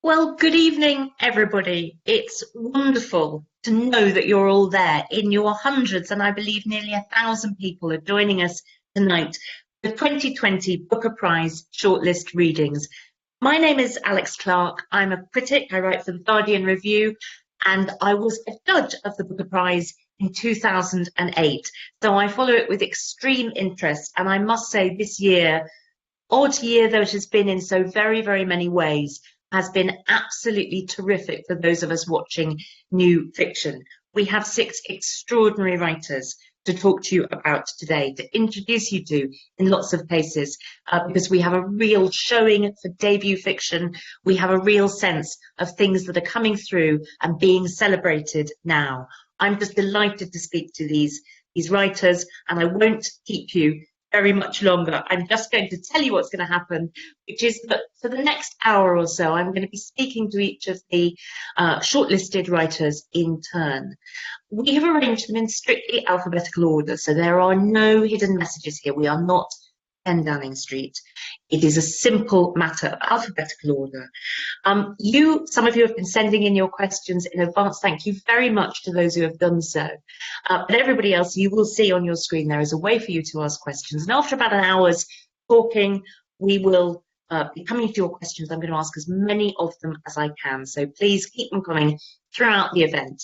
Well, good evening, everybody. It's wonderful to know that you're all there in your hundreds, and I believe nearly 1,000 people are joining us tonight for the 2020 Booker Prize shortlist readings. My name is Alex Clark. I'm a critic. I write for the Guardian Review, and I was a judge of the Booker Prize in 2008. So I follow it with extreme interest, and I must say this year, odd year though it has been in so very, very many ways, has been absolutely terrific for those of us watching new fiction. We have six extraordinary writers to talk to you about today, to introduce you to in lots of cases, because we have a real showing for debut fiction. We have a real sense of things that are coming through and being celebrated now. I'm just delighted to speak to these writers, and I won't keep you very much longer. I'm just going to tell you what's going to happen, which is that for the next hour or so, I'm going to be speaking to each of the shortlisted writers in turn. We have arranged them in strictly alphabetical order, so there are no hidden messages here. We are not 10 Downing Street. It is a simple matter of alphabetical order. Some of you have been sending in your questions in advance. Thank you very much to those who have done so. But everybody else, you will see on your screen, there is a way for you to ask questions. And after about an hour's talking, we will be coming to your questions. I'm going to ask as many of them as I can. So please keep them coming throughout the event.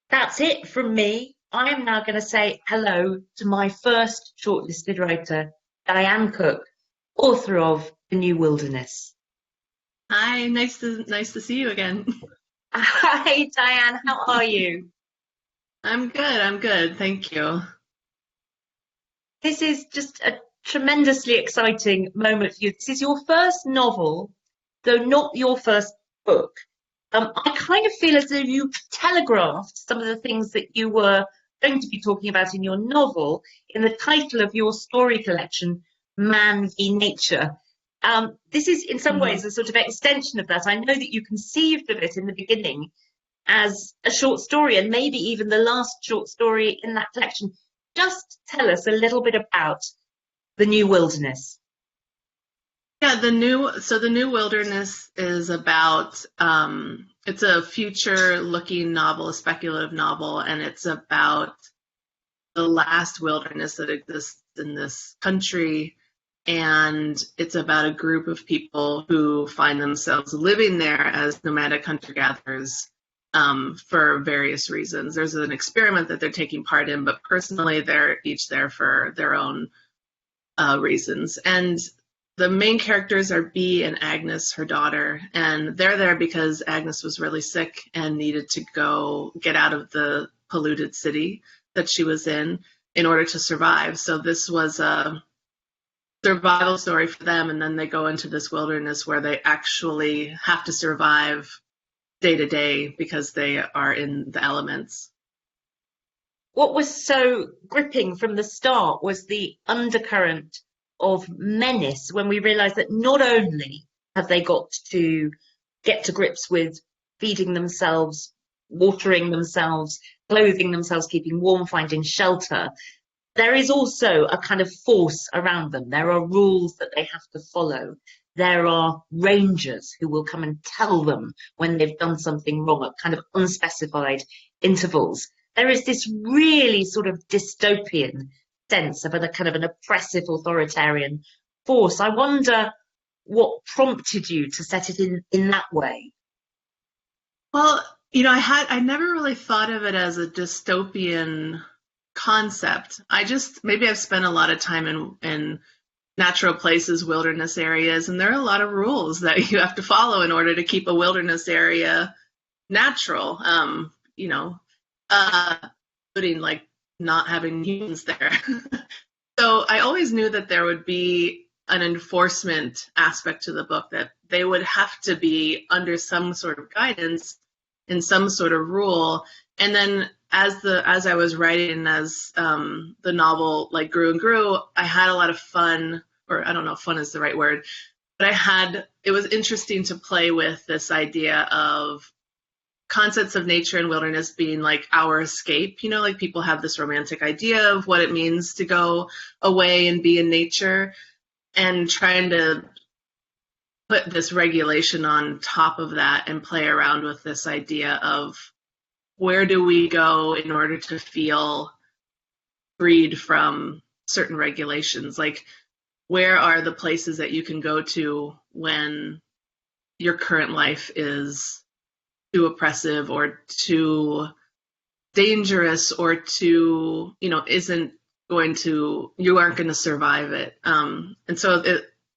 That's it from me. I am now going to say hello to my first shortlisted writer, Diane Cook, author of The New Wilderness. Hi, nice to see you again. Hi, Diane. How are you? I'm good. Thank you. This is just a tremendously exciting moment for you. This is your first novel, though not your first book. I kind of feel as though you telegraphed some of the things that you were going to be talking about in your novel in the title of your story collection, Man v Nature. This is in some ways a sort of extension of that. I know that you conceived of it in the beginning as a short story, and maybe even the last short story in that collection. Just tell us a little bit about The New Wilderness. Yeah, the New Wilderness is about it's a future-looking novel, a speculative novel, and it's about the last wilderness that exists in this country. And it's about a group of people who find themselves living there as nomadic hunter-gatherers for various reasons. There's an experiment that they're taking part in, but personally, they're each there for their own reasons. And the main characters are Bee and Agnes, her daughter, and they're there because Agnes was really sick and needed to go get out of the polluted city that she was in order to survive. So this was a survival story for them, and then they go into this wilderness where they actually have to survive day to day because they are in the elements. What was so gripping from the start was the undercurrent of menace when we realized that not only have they got to get to grips with feeding themselves, watering themselves, clothing themselves, keeping warm, finding shelter, there is also a kind of force around them. There are rules that they have to follow. There are rangers who will come and tell them when they've done something wrong at kind of unspecified intervals. There is this really sort of dystopian sense of a kind of an oppressive authoritarian force. I wonder what prompted you to set it in that way. Well, I never really thought of it as a dystopian concept. Maybe I've spent a lot of time in natural places, wilderness areas, and there are a lot of rules that you have to follow in order to keep a wilderness area natural, including like not having humans there. So I always knew that there would be an enforcement aspect to the book, that they would have to be under some sort of guidance and some sort of rule. And then as I was writing, as the novel like grew and grew, I had a lot of fun, or I don't know if fun is the right word, but it was interesting to play with this idea of concepts of nature and wilderness being like our escape. Like people have this romantic idea of what it means to go away and be in nature, and trying to put this regulation on top of that and play around with this idea of where do we go in order to feel freed from certain regulations? Like, where are the places that you can go to when your current life is too oppressive or too dangerous or too, isn't going to, you aren't going to survive it. And so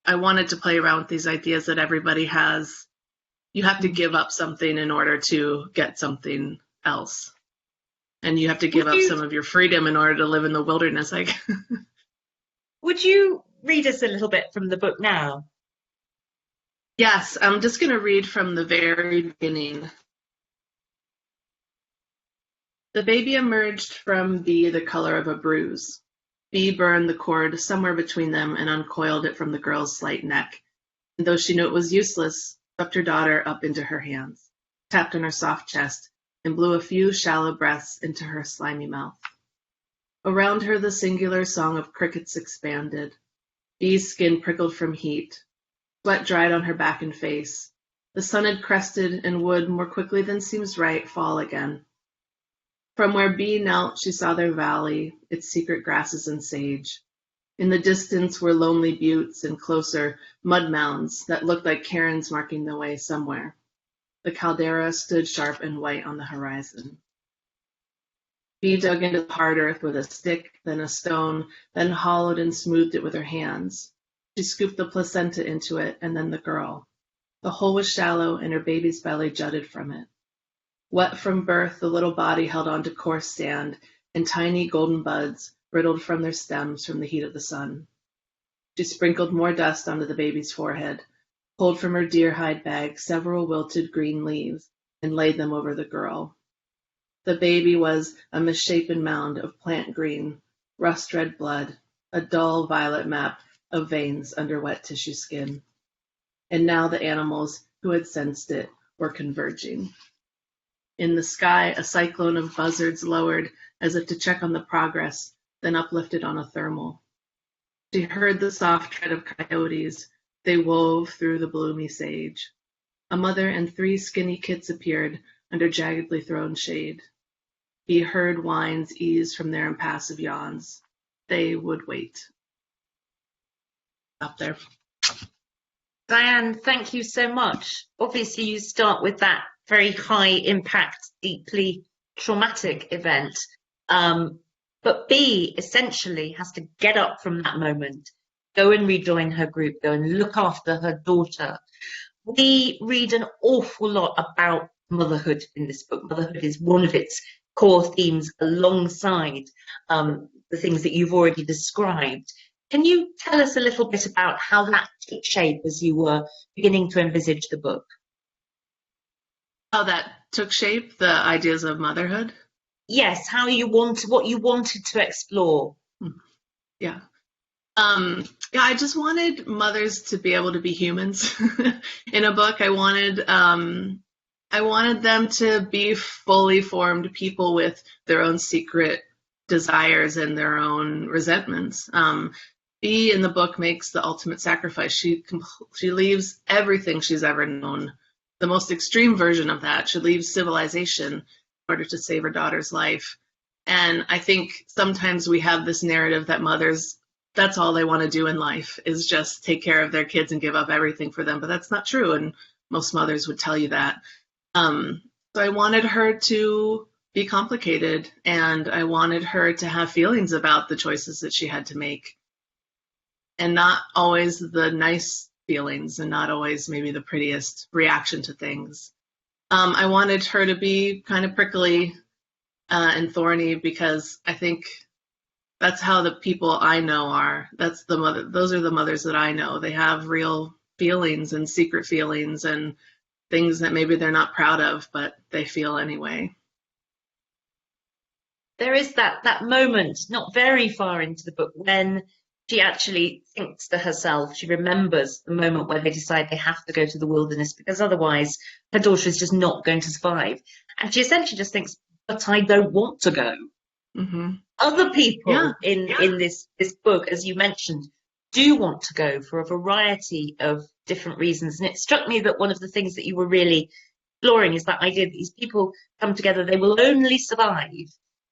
I wanted to play around with these ideas that everybody has. You have to give up something in order to get something else. And you have to give up some of your freedom in order to live in the wilderness. Would you read us a little bit from the book now? Yes, I'm just going to read from the very beginning. The baby emerged from B the color of a bruise. B burned the cord somewhere between them and uncoiled it from the girl's slight neck. And though she knew it was useless, swept her daughter up into her hands, tapped on her soft chest, and blew a few shallow breaths into her slimy mouth. Around her the singular song of crickets expanded. Bee's skin prickled from heat. Sweat dried on her back and face. The sun had crested and would, more quickly than seems right, fall again. From where Bee knelt she saw their valley, its secret grasses and sage. In the distance were lonely buttes and closer mud mounds that looked like cairns marking the way somewhere. The caldera stood sharp and white on the horizon. Bee dug into the hard earth with a stick, then a stone, then hollowed and smoothed it with her hands. She scooped the placenta into it, and then the girl. The hole was shallow, and her baby's belly jutted from it. Wet from birth, the little body held on to coarse sand, and tiny golden buds brittled from their stems from the heat of the sun. She sprinkled more dust onto the baby's forehead, pulled from her deer hide bag several wilted green leaves, and laid them over the girl. The baby was a misshapen mound of plant green, rust-red blood, a dull violet map of veins under wet tissue skin. And now the animals who had sensed it were converging. In the sky, a cyclone of buzzards lowered as if to check on the progress, then uplifted on a thermal. She heard the soft tread of coyotes. They wove through the bloomy sage. A mother and 3 skinny kits appeared under jaggedly thrown shade. He heard whines ease from their impassive yawns. They would wait. Up there. Diane, thank you so much. Obviously, you start with that very high impact, deeply traumatic event. But B essentially has to get up from that moment, go and rejoin her group, go and look after her daughter. We read an awful lot about motherhood in this book. Motherhood is one of its core themes alongside the things that you've already described. Can you tell us a little bit about how that took shape as you were beginning to envisage the book? How that took shape, the ideas of motherhood? Yes, what you wanted to explore. Yeah. I just wanted mothers to be able to be humans in a book. I wanted them to be fully formed people with their own secret desires and their own resentments. Bee in the book makes the ultimate sacrifice. She leaves everything she's ever known. The most extreme version of that. She leaves civilization in order to save her daughter's life. And I think sometimes we have this narrative that mothers, that's all they want to do in life is just take care of their kids and give up everything for them. But that's not true. And most mothers would tell you that. So I wanted her to be complicated, and I wanted her to have feelings about the choices that she had to make, and not always the nice feelings and not always maybe the prettiest reaction to things. I wanted her to be kind of prickly and thorny because I think that's how the people I know are. Those are the mothers that I know. They have real feelings and secret feelings and things that maybe they're not proud of, but they feel anyway. There is that moment, not very far into the book, when she actually thinks to herself, she remembers the moment where they decide they have to go to the wilderness because otherwise her daughter is just not going to survive. And she essentially just thinks, but I don't want to go. Mm-hmm. Other people in this book, as you mentioned, do want to go for a variety of different reasons. And it struck me that one of the things that you were really exploring is that idea that these people come together, they will only survive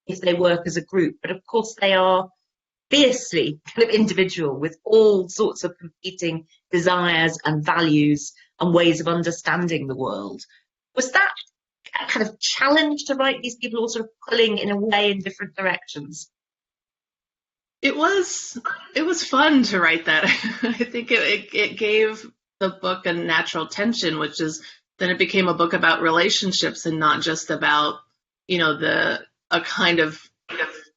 if they work as a group. But of course, they are fiercely kind of individual with all sorts of competing desires and values and ways of understanding the world. Was that a kind of challenge to write these people all sort of pulling in a way in different directions? It was fun to write that. I think it gave the book a natural tension, which is then it became a book about relationships and not just about, the a kind of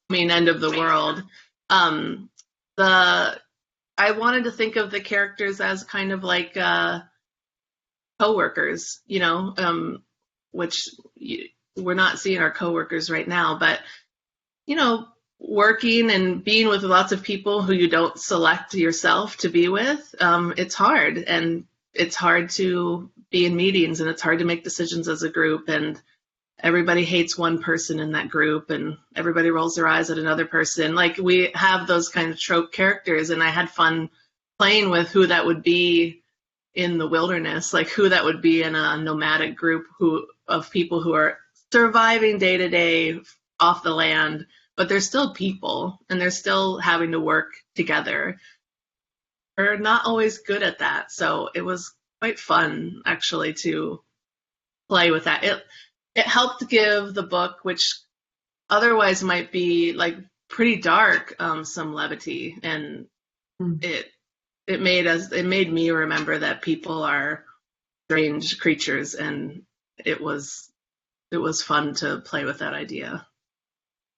main end of the world. The I wanted to think of the characters as kind of like coworkers, which we're not seeing our coworkers right now, but working and being with lots of people who you don't select yourself to be with, it's hard, and it's hard to be in meetings, and it's hard to make decisions as a group, and everybody hates one person in that group, and everybody rolls their eyes at another person. Like, we have those kind of trope characters, and I had fun playing with who that would be in the wilderness, like who that would be in a nomadic group of people who are surviving day to day off the land, but they're still people, and they're still having to work together. We're not always good at that, so it was quite fun, actually, to play with that. It helped give the book, which otherwise might be like pretty dark, some levity, and it made me remember that people are strange creatures, and it was fun to play with that idea.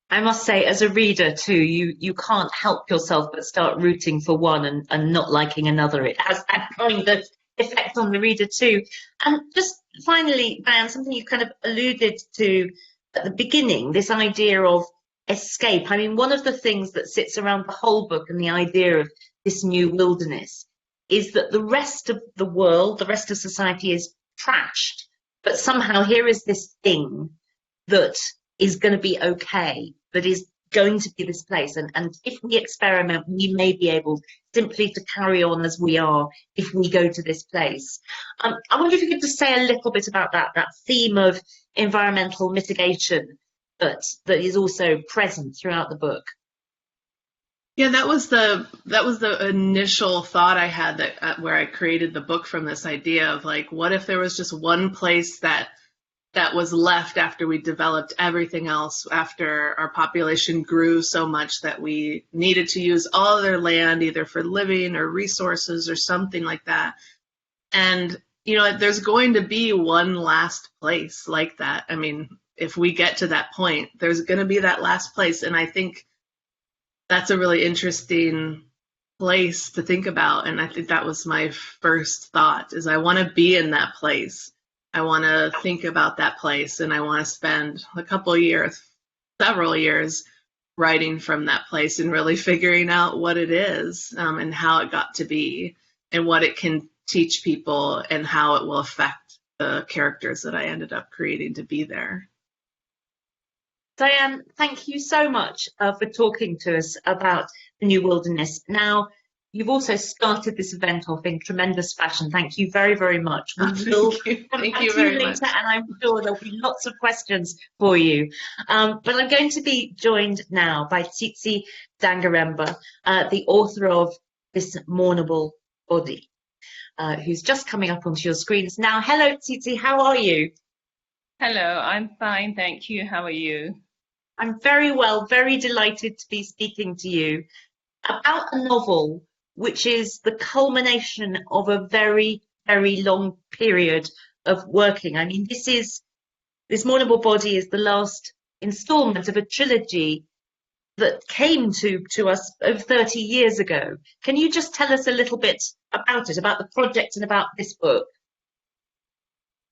I must say, as a reader too, you can't help yourself but start rooting for one and not liking another. It has that kind of effect on the reader too. And just finally, Diane, something you kind of alluded to at the beginning, this idea of escape. I mean, one of the things that sits around the whole book and the idea of this new wilderness is that the rest of the world, the rest of society is trashed, but somehow here is this thing that is going to be okay, that is going to be this place. And if we experiment, we may be able simply to carry on as we are if we go to this place. I wonder if you could just say a little bit about that theme of environmental mitigation that is also present throughout the book. Yeah, that was the initial thought I had, that where I created the book, from this idea of like, what if there was just one place that was left after we developed everything else, after our population grew so much that we needed to use all their land either for living or resources or something like that. And, there's going to be one last place like that. I mean, if we get to that point, there's going to be that last place. And I think that's a really interesting place to think about. And I think that was my first thought, is I want to be in that place. I want to think about that place, and I want to spend a couple of years, several years, writing from that place and really figuring out what it is, and how it got to be, and what it can teach people, and how it will affect the characters that I ended up creating to be there. Diane, thank you so much for talking to us about the New Wilderness. Now, you've also started this event off in tremendous fashion. Thank you very, very much. Thank you very much. And I'm sure there'll be lots of questions for you. But I'm going to be joined now by Tsitsi Dangaremba, the author of This Mournable Body, who's just coming up onto your screens now. Hello, Tsitsi, how are you? Hello, I'm fine, thank you. How are you? I'm very well, very delighted to be speaking to you about a novel which is the culmination of a very, very long period of working. I mean, This Mournable Body is the last installment of a trilogy that came to us over 30 years ago. Can you just tell us a little bit about it, about the project and about this book?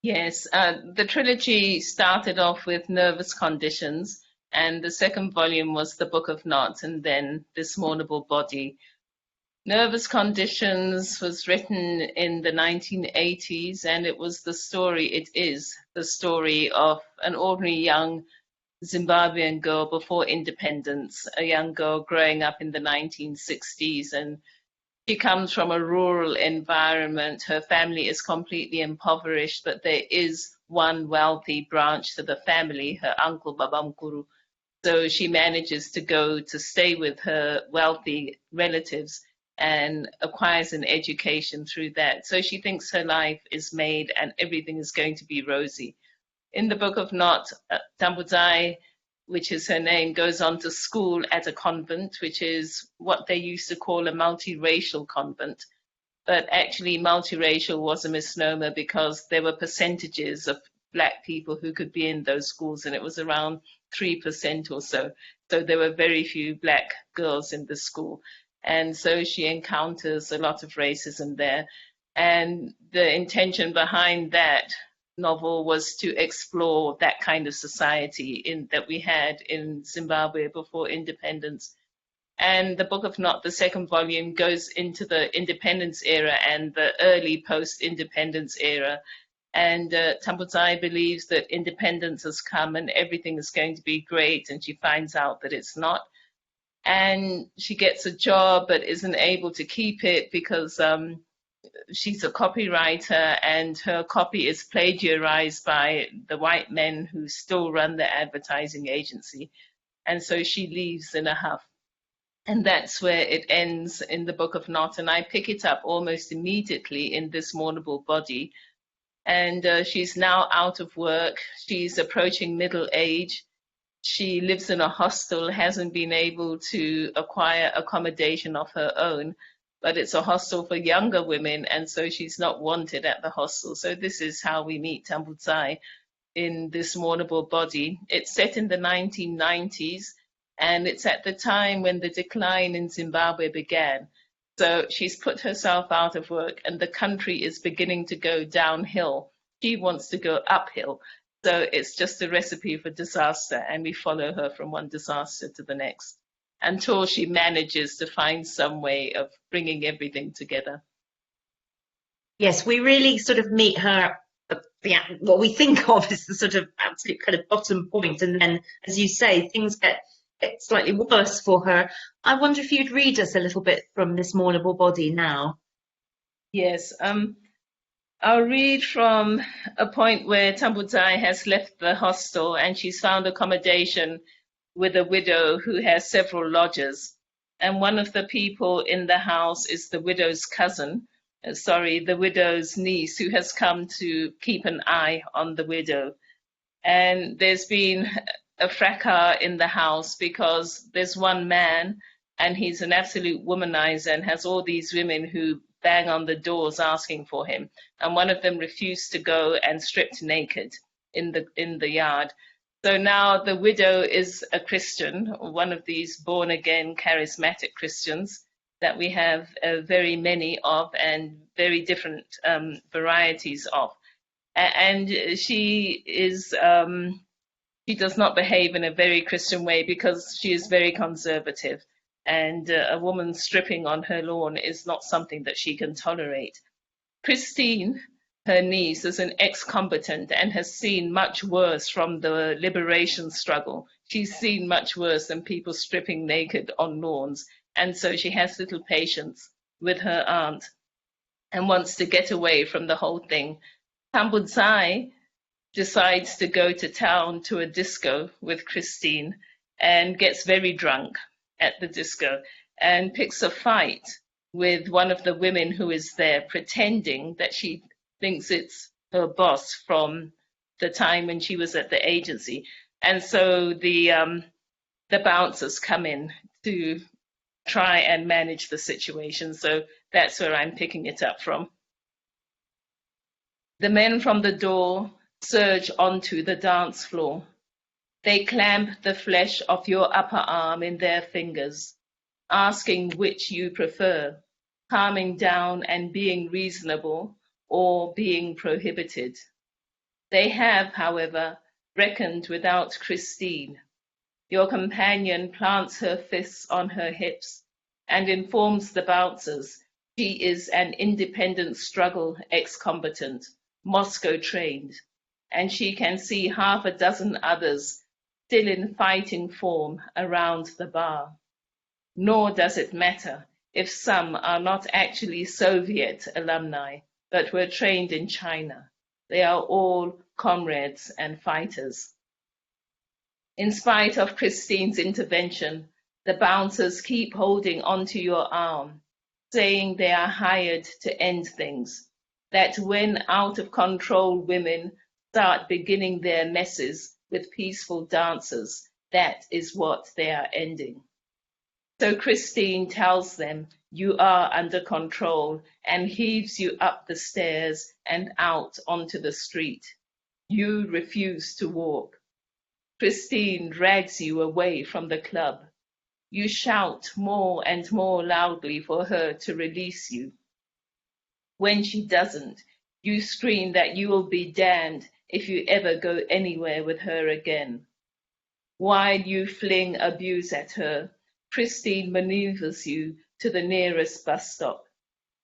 Yes, the trilogy started off with Nervous Conditions, and the second volume was The Book of Knots, and then This Mournable Body. Nervous Conditions was written in the 1980s, and it is the story of an ordinary young Zimbabwean girl before independence, a young girl growing up in the 1960s, and She comes from a rural environment. Her family is completely impoverished, but there is one wealthy branch to the family, her uncle Babamkuru. So she manages to go to stay with her wealthy relatives and acquires an education through that. So she thinks her life is made and everything is going to be rosy. In the Book of Not, Tambuzai, which is her name, goes on to school at a convent, which is what they used to call a multiracial convent. But actually, multiracial was a misnomer because there were percentages of Black people who could be in those schools, and it was around 3% or so. So there were very few Black girls in the school. And so she encounters a lot of racism there. And the intention behind that novel was to explore that kind of society that we had in Zimbabwe before independence. And the Book of Not, the second volume, goes into the independence era and the early post-independence era. And Tambuzai believes that independence has come and everything is going to be great, and she finds out that it's not. And she gets a job but isn't able to keep it because she's a copywriter and her copy is plagiarized by the white men who still run the advertising agency. And so she leaves in a huff. And that's where it ends in the Book of Not. And I pick it up almost immediately in This Mournable Body. And she's now out of work. She's approaching middle age. She lives in a hostel, hasn't been able to acquire accommodation of her own, but it's a hostel for younger women, and so she's not wanted at the hostel. So this is how we meet Tambuzai in This Mournable Body. It's set in the 1990s, and it's at the time when the decline in Zimbabwe began. So she's put herself out of work, and the country is beginning to go downhill. She wants to go uphill. So it's just a recipe for disaster, and we follow her from one disaster to the next until she manages to find some way of bringing everything together. Yes, we really sort of meet her. What we think of is the sort of absolute kind of bottom point, and then, as you say, things get slightly worse for her. I wonder if you'd read us a little bit from This Mournable Body now. Yes, I'll read from a point where Tambuzai has left the hostel and she's found accommodation with a widow who has several lodgers. And one of the people in the house is the widow's the widow's niece, who has come to keep an eye on the widow. And there's been a fracas in the house because there's one man and he's an absolute womanizer and has all these women who bang on the doors asking for him, and one of them refused to go and stripped naked in the yard. So now the widow is a Christian, one of these born-again charismatic Christians that we have very many of and very different varieties of. And she does not behave in a very Christian way because she is very conservative. And a woman stripping on her lawn is not something that she can tolerate. Christine, her niece, is an ex-combatant and has seen much worse from the liberation struggle. She's seen much worse than people stripping naked on lawns. And so she has little patience with her aunt and wants to get away from the whole thing. Tambuzai decides to go to town to a disco with Christine and gets very drunk at the disco and picks a fight with one of the women who is there, pretending that she thinks it's her boss from the time when she was at the agency. And so the bouncers come in to try and manage the situation. So that's where I'm picking it up from. The men from the door surge onto the dance floor. They clamp the flesh of your upper arm in their fingers, asking which you prefer, calming down and being reasonable or being prohibited. They have, however, reckoned without Christine. Your companion plants her fists on her hips and informs the bouncers she is an independent struggle ex-combatant, Moscow trained, and she can see half a dozen others still in fighting form around the bar. Nor does it matter if some are not actually Soviet alumni, but were trained in China. They are all comrades and fighters. In spite of Christine's intervention, the bouncers keep holding onto your arm, saying they are hired to end things, that when out of control women start beginning their messes with peaceful dancers, that is what they are ending. So Christine tells them you are under control and heaves you up the stairs and out onto the street. You refuse to walk. Christine drags you away from the club. You shout more and more loudly for her to release you. When she doesn't, you scream that you will be damned if you ever go anywhere with her again. While you fling abuse at her, Christine maneuvers you to the nearest bus stop.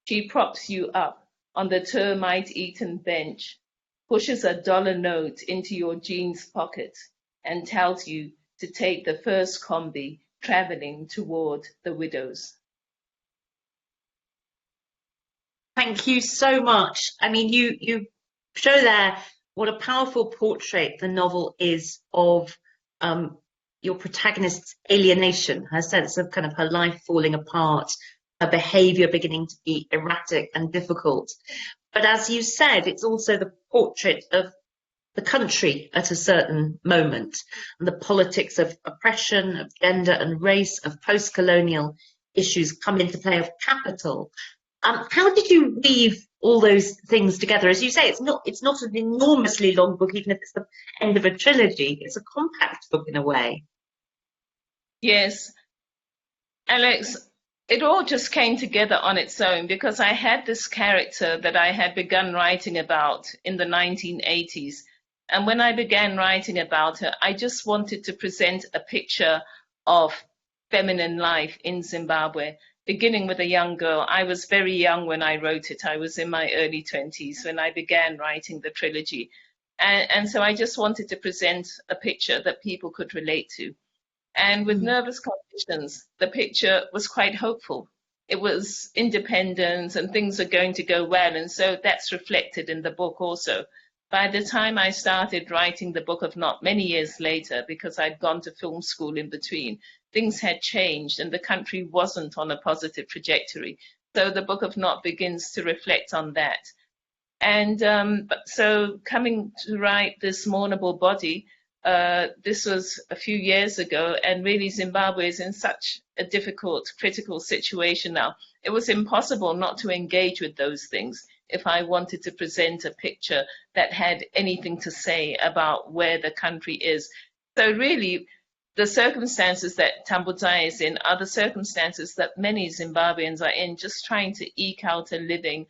She props you up on the termite-eaten bench, pushes a dollar note into your jeans pocket, and tells you to take the first combi traveling toward the Widows. Thank you so much. I mean, you show there what a powerful portrait the novel is of your protagonist's alienation, her sense of kind of her life falling apart, her behavior beginning to be erratic and difficult. But as you said, it's also the portrait of the country at a certain moment, and the politics of oppression, of gender and race, of post-colonial issues come into play, of capital. How did you weave all those things together? As you say, it's not an enormously long book, even if it's the end of a trilogy. It's a compact book in a way. Yes, Alex, it all just came together on its own because I had this character that I had begun writing about in the 1980s. And when I began writing about her, I just wanted to present a picture of feminine life in Zimbabwe, beginning with a young girl. I was very young when I wrote it. I was in my early 20s when I began writing the trilogy. And so I just wanted to present a picture that people could relate to. And with Nervous Conditions, the picture was quite hopeful. It was independence and things are going to go well. And so that's reflected in the book also. By the time I started writing the Book of Not many years later, because I'd gone to film school in between, things had changed and the country wasn't on a positive trajectory. So the Book of Not begins to reflect on that. And so coming to write this Mournable Body, this was a few years ago, and really Zimbabwe is in such a difficult, critical situation now. It was impossible not to engage with those things if I wanted to present a picture that had anything to say about where the country is. So really, the circumstances that Tambudzai is in are the circumstances that many Zimbabweans are in, just trying to eke out a living,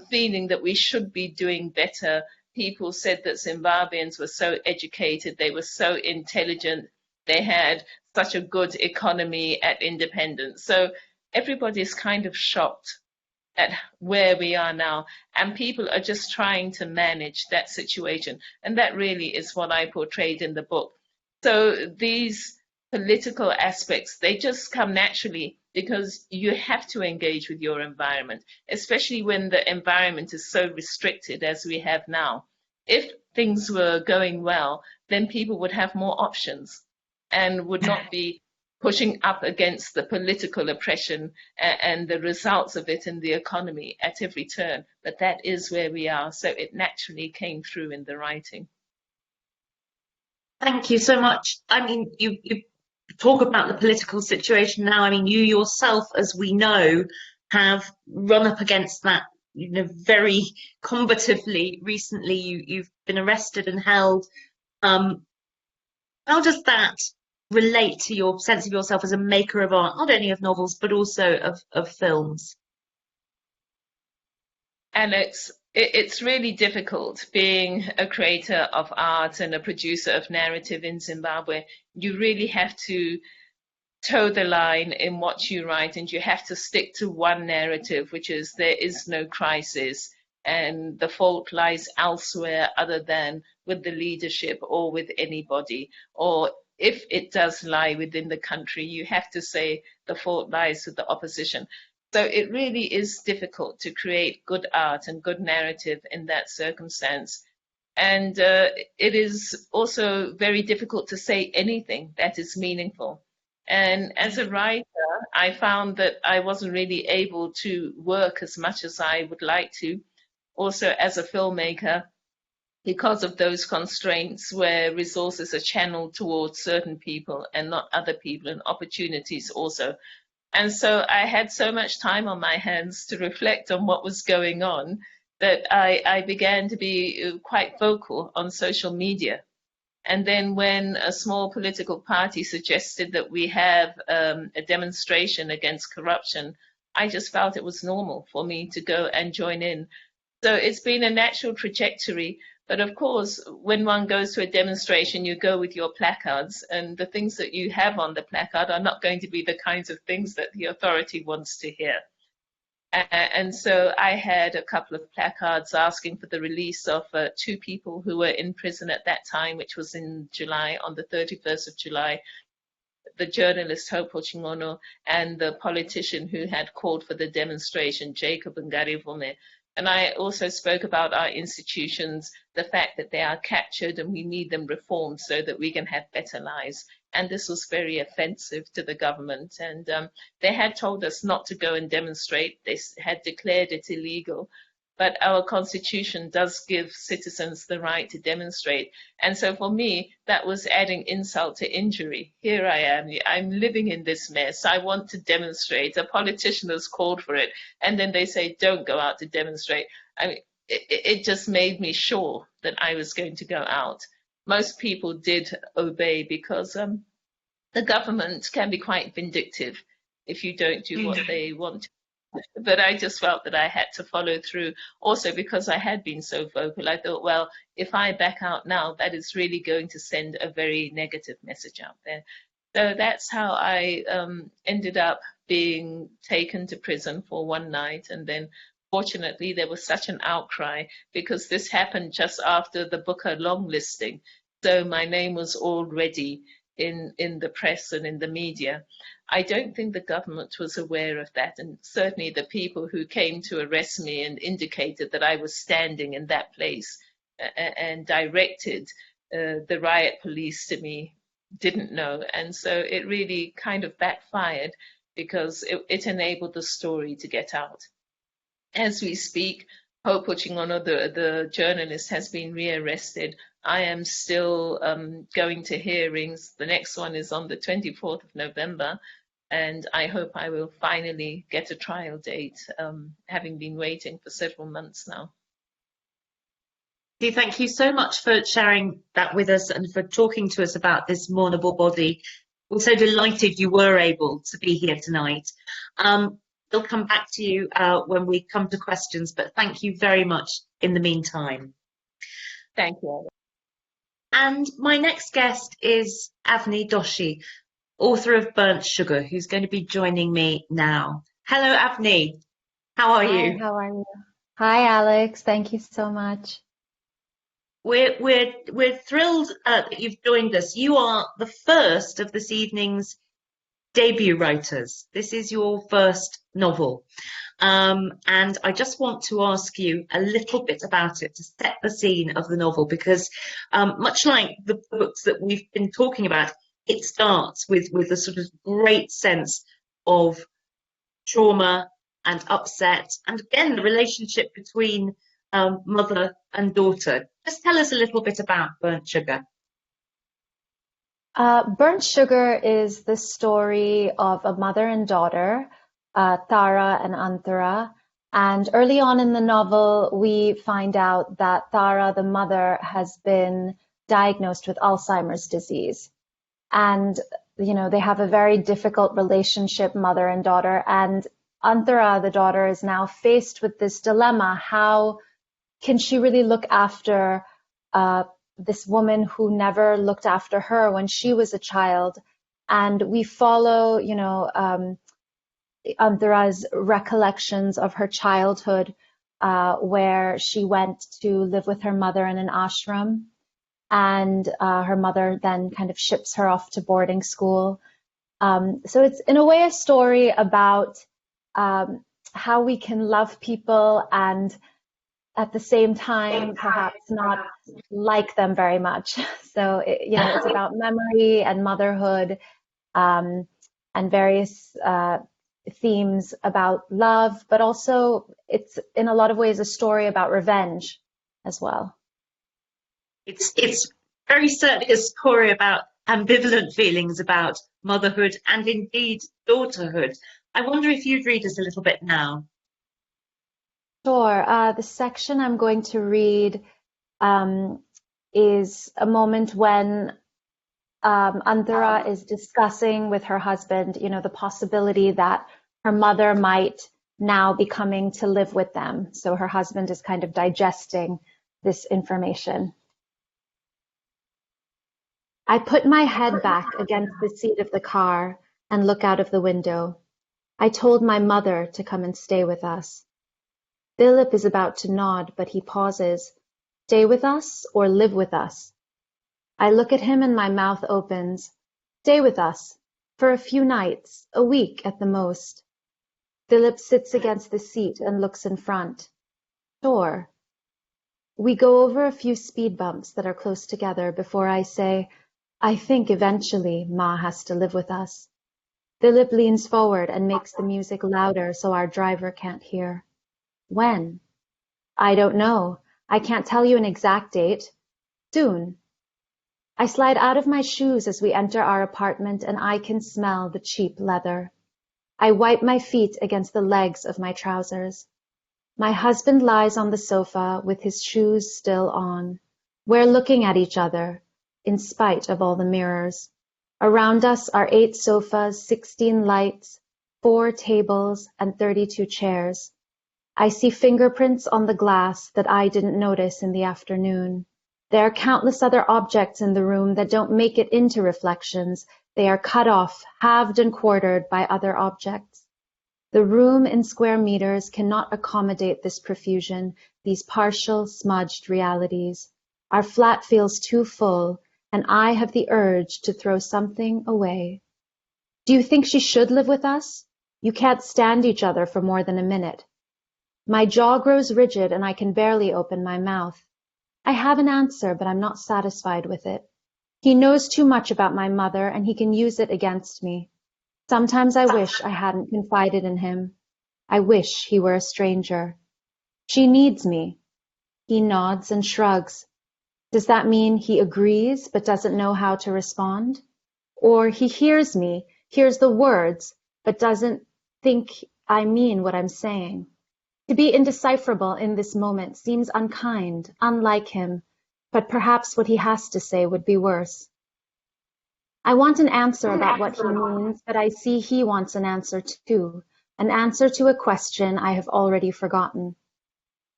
feeling that we should be doing better. People said that Zimbabweans were so educated, they were so intelligent, they had such a good economy at independence. So everybody's kind of shocked at where we are now, and people are just trying to manage that situation. And that really is what I portrayed in the book. So these political aspects, they just come naturally because you have to engage with your environment, especially when the environment is so restricted as we have now. If things were going well, then people would have more options and would not be pushing up against the political oppression and the results of it in the economy at every turn. But that is where we are. So it naturally came through in the writing. Thank you so much. I mean, you talk about the political situation now. I mean, you yourself, as we know, have run up against that, very combatively recently. You've been arrested and held. How does that relate to your sense of yourself as a maker of art, not only of novels, but also of films? Alex, it's really difficult being a creator of art and a producer of narrative in Zimbabwe. You really have to toe the line in what you write, and you have to stick to one narrative, which is there is no crisis and the fault lies elsewhere other than with the leadership or with anybody. Or if it does lie within the country, you have to say the fault lies with the opposition. So it really is difficult to create good art and good narrative in that circumstance. And it is also very difficult to say anything that is meaningful. And as a writer, I found that I wasn't really able to work as much as I would like to. Also, as a filmmaker, because of those constraints where resources are channeled towards certain people and not other people, and opportunities also. And so I had so much time on my hands to reflect on what was going on that I began to be quite vocal on social media. And then when a small political party suggested that we have a demonstration against corruption, I just felt it was normal for me to go and join in. So it's been a natural trajectory. But of course, when one goes to a demonstration, you go with your placards, and the things that you have on the placard are not going to be the kinds of things that the authority wants to hear. And so I had a couple of placards asking for the release of two people who were in prison at that time, which was in July, on the 31st of July, the journalist Hope Ochingono and the politician who had called for the demonstration, Jacob Ngarivume. And I also spoke about our institutions, the fact that they are captured and we need them reformed so that we can have better lives. And this was very offensive to the government. And they had told us not to go and demonstrate. They had declared it illegal. But our constitution does give citizens the right to demonstrate. And so for me, that was adding insult to injury. Here I am, I'm living in this mess. I want to demonstrate. A politician has called for it. And then they say, don't go out to demonstrate. I mean, it just made me sure that I was going to go out. Most people did obey because the government can be quite vindictive if you don't do what they want. But I just felt that I had to follow through. Also, because I had been so vocal, I thought, well, if I back out now, that is really going to send a very negative message out there. So that's how I ended up being taken to prison for one night. And then, fortunately, there was such an outcry because this happened just after the Booker long listing. So my name was already in the press and in the media. I don't think the government was aware of that, and certainly the people who came to arrest me and indicated that I was standing in that place and directed the riot police to me didn't know. And so it really kind of backfired because it enabled the story to get out. As we speak, Hope Ochingono, the journalist, has been rearrested. I am still going to hearings. The next one is on the 24th of November, and I hope I will finally get a trial date, having been waiting for several months now. Thank you so much for sharing that with us and for talking to us about this mournable body. We're so delighted you were able to be here tonight. We'll come back to you when we come to questions, but thank you very much in the meantime. Thank you. And my next guest is Avni Doshi, author of Burnt Sugar, who's going to be joining me now. Hello, Avni. How are you? Hi, how are you? Hi, Alex. Thank you so much. We're thrilled that you've joined us. You are the first of this evening's debut writers. This is your first novel. And I just want to ask you a little bit about it to set the scene of the novel, because much like the books that we've been talking about, it starts with a sort of great sense of trauma and upset, and again, the relationship between mother and daughter. Just tell us a little bit about Burnt Sugar. Burnt Sugar is the story of a mother and daughter, Tara and Antara. And early on in the novel, we find out that Tara, the mother, has been diagnosed with Alzheimer's disease. And, you know, they have a very difficult relationship, mother and daughter. And Antara, the daughter, is now faced with this dilemma. How can she really look after this woman who never looked after her when she was a child? And we follow, you know, Antara's recollections of her childhood, where she went to live with her mother in an ashram, and her mother then kind of ships her off to boarding school. So it's in a way a story about how we can love people and at the same time perhaps not like them very much. So, it's about memory and motherhood, and various themes about love, but also it's in a lot of ways a story about revenge as well. It's very certainly a story about ambivalent feelings about motherhood and indeed daughterhood. I wonder if you'd read us a little bit now. Sure. The section I'm going to read is a moment when Anthara is discussing with her husband, the possibility that her mother might now be coming to live with them. So her husband is kind of digesting this information. I put my head back against the seat of the car and look out of the window. I told my mother to come and stay with us. Philip is about to nod, but he pauses. Stay with us or live with us? I look at him and my mouth opens. Stay with us. For a few nights, a week at the most. Philip sits against the seat and looks in front. Sure. We go over a few speed bumps that are close together before I say, I think eventually Ma has to live with us. Philip leans forward and makes the music louder so our driver can't hear. When? I don't know. I can't tell you an exact date. Soon. I slide out of my shoes as we enter our apartment and I can smell the cheap leather. I wipe my feet against the legs of my trousers. My husband lies on the sofa with his shoes still on. We're looking at each other, in spite of all the mirrors. Around us are 8 sofas, 16 lights, 4 tables, and 32 chairs. I see fingerprints on the glass that I didn't notice in the afternoon. There are countless other objects in the room that don't make it into reflections. They are cut off, halved and quartered by other objects. The room in square meters cannot accommodate this profusion, these partial, smudged realities. Our flat feels too full, and I have the urge to throw something away. Do you think she should live with us? You can't stand each other for more than a minute. My jaw grows rigid and I can barely open my mouth. I have an answer, but I'm not satisfied with it. He knows too much about my mother and he can use it against me. Sometimes I wish I hadn't confided in him. I wish he were a stranger. She needs me. He nods and shrugs. Does that mean he agrees but doesn't know how to respond? Or he hears me, hears the words, but doesn't think I mean what I'm saying? To be indecipherable in this moment seems unkind, unlike him, but perhaps what he has to say would be worse. I want an answer about what he means, but I see he wants an answer too, an answer to a question I have already forgotten.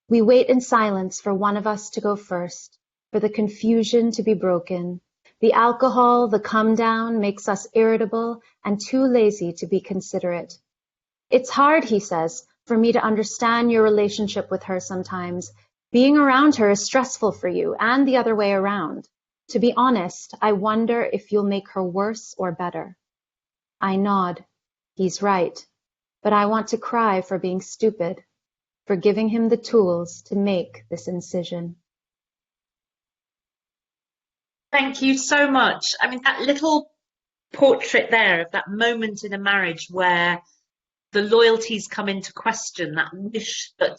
We wait in silence for one of us to go first, for the confusion to be broken. The alcohol, the come down, makes us irritable and too lazy to be considerate. It's hard, he says, for me to understand your relationship with her sometimes. Being around her is stressful for you, and the other way around. To be honest, I wonder if you'll make her worse or better. I nod. He's right. But I want to cry for being stupid, for giving him the tools to make this incision. Thank you so much. I mean, that little portrait there of that moment in a marriage where the loyalties come into question, that wish that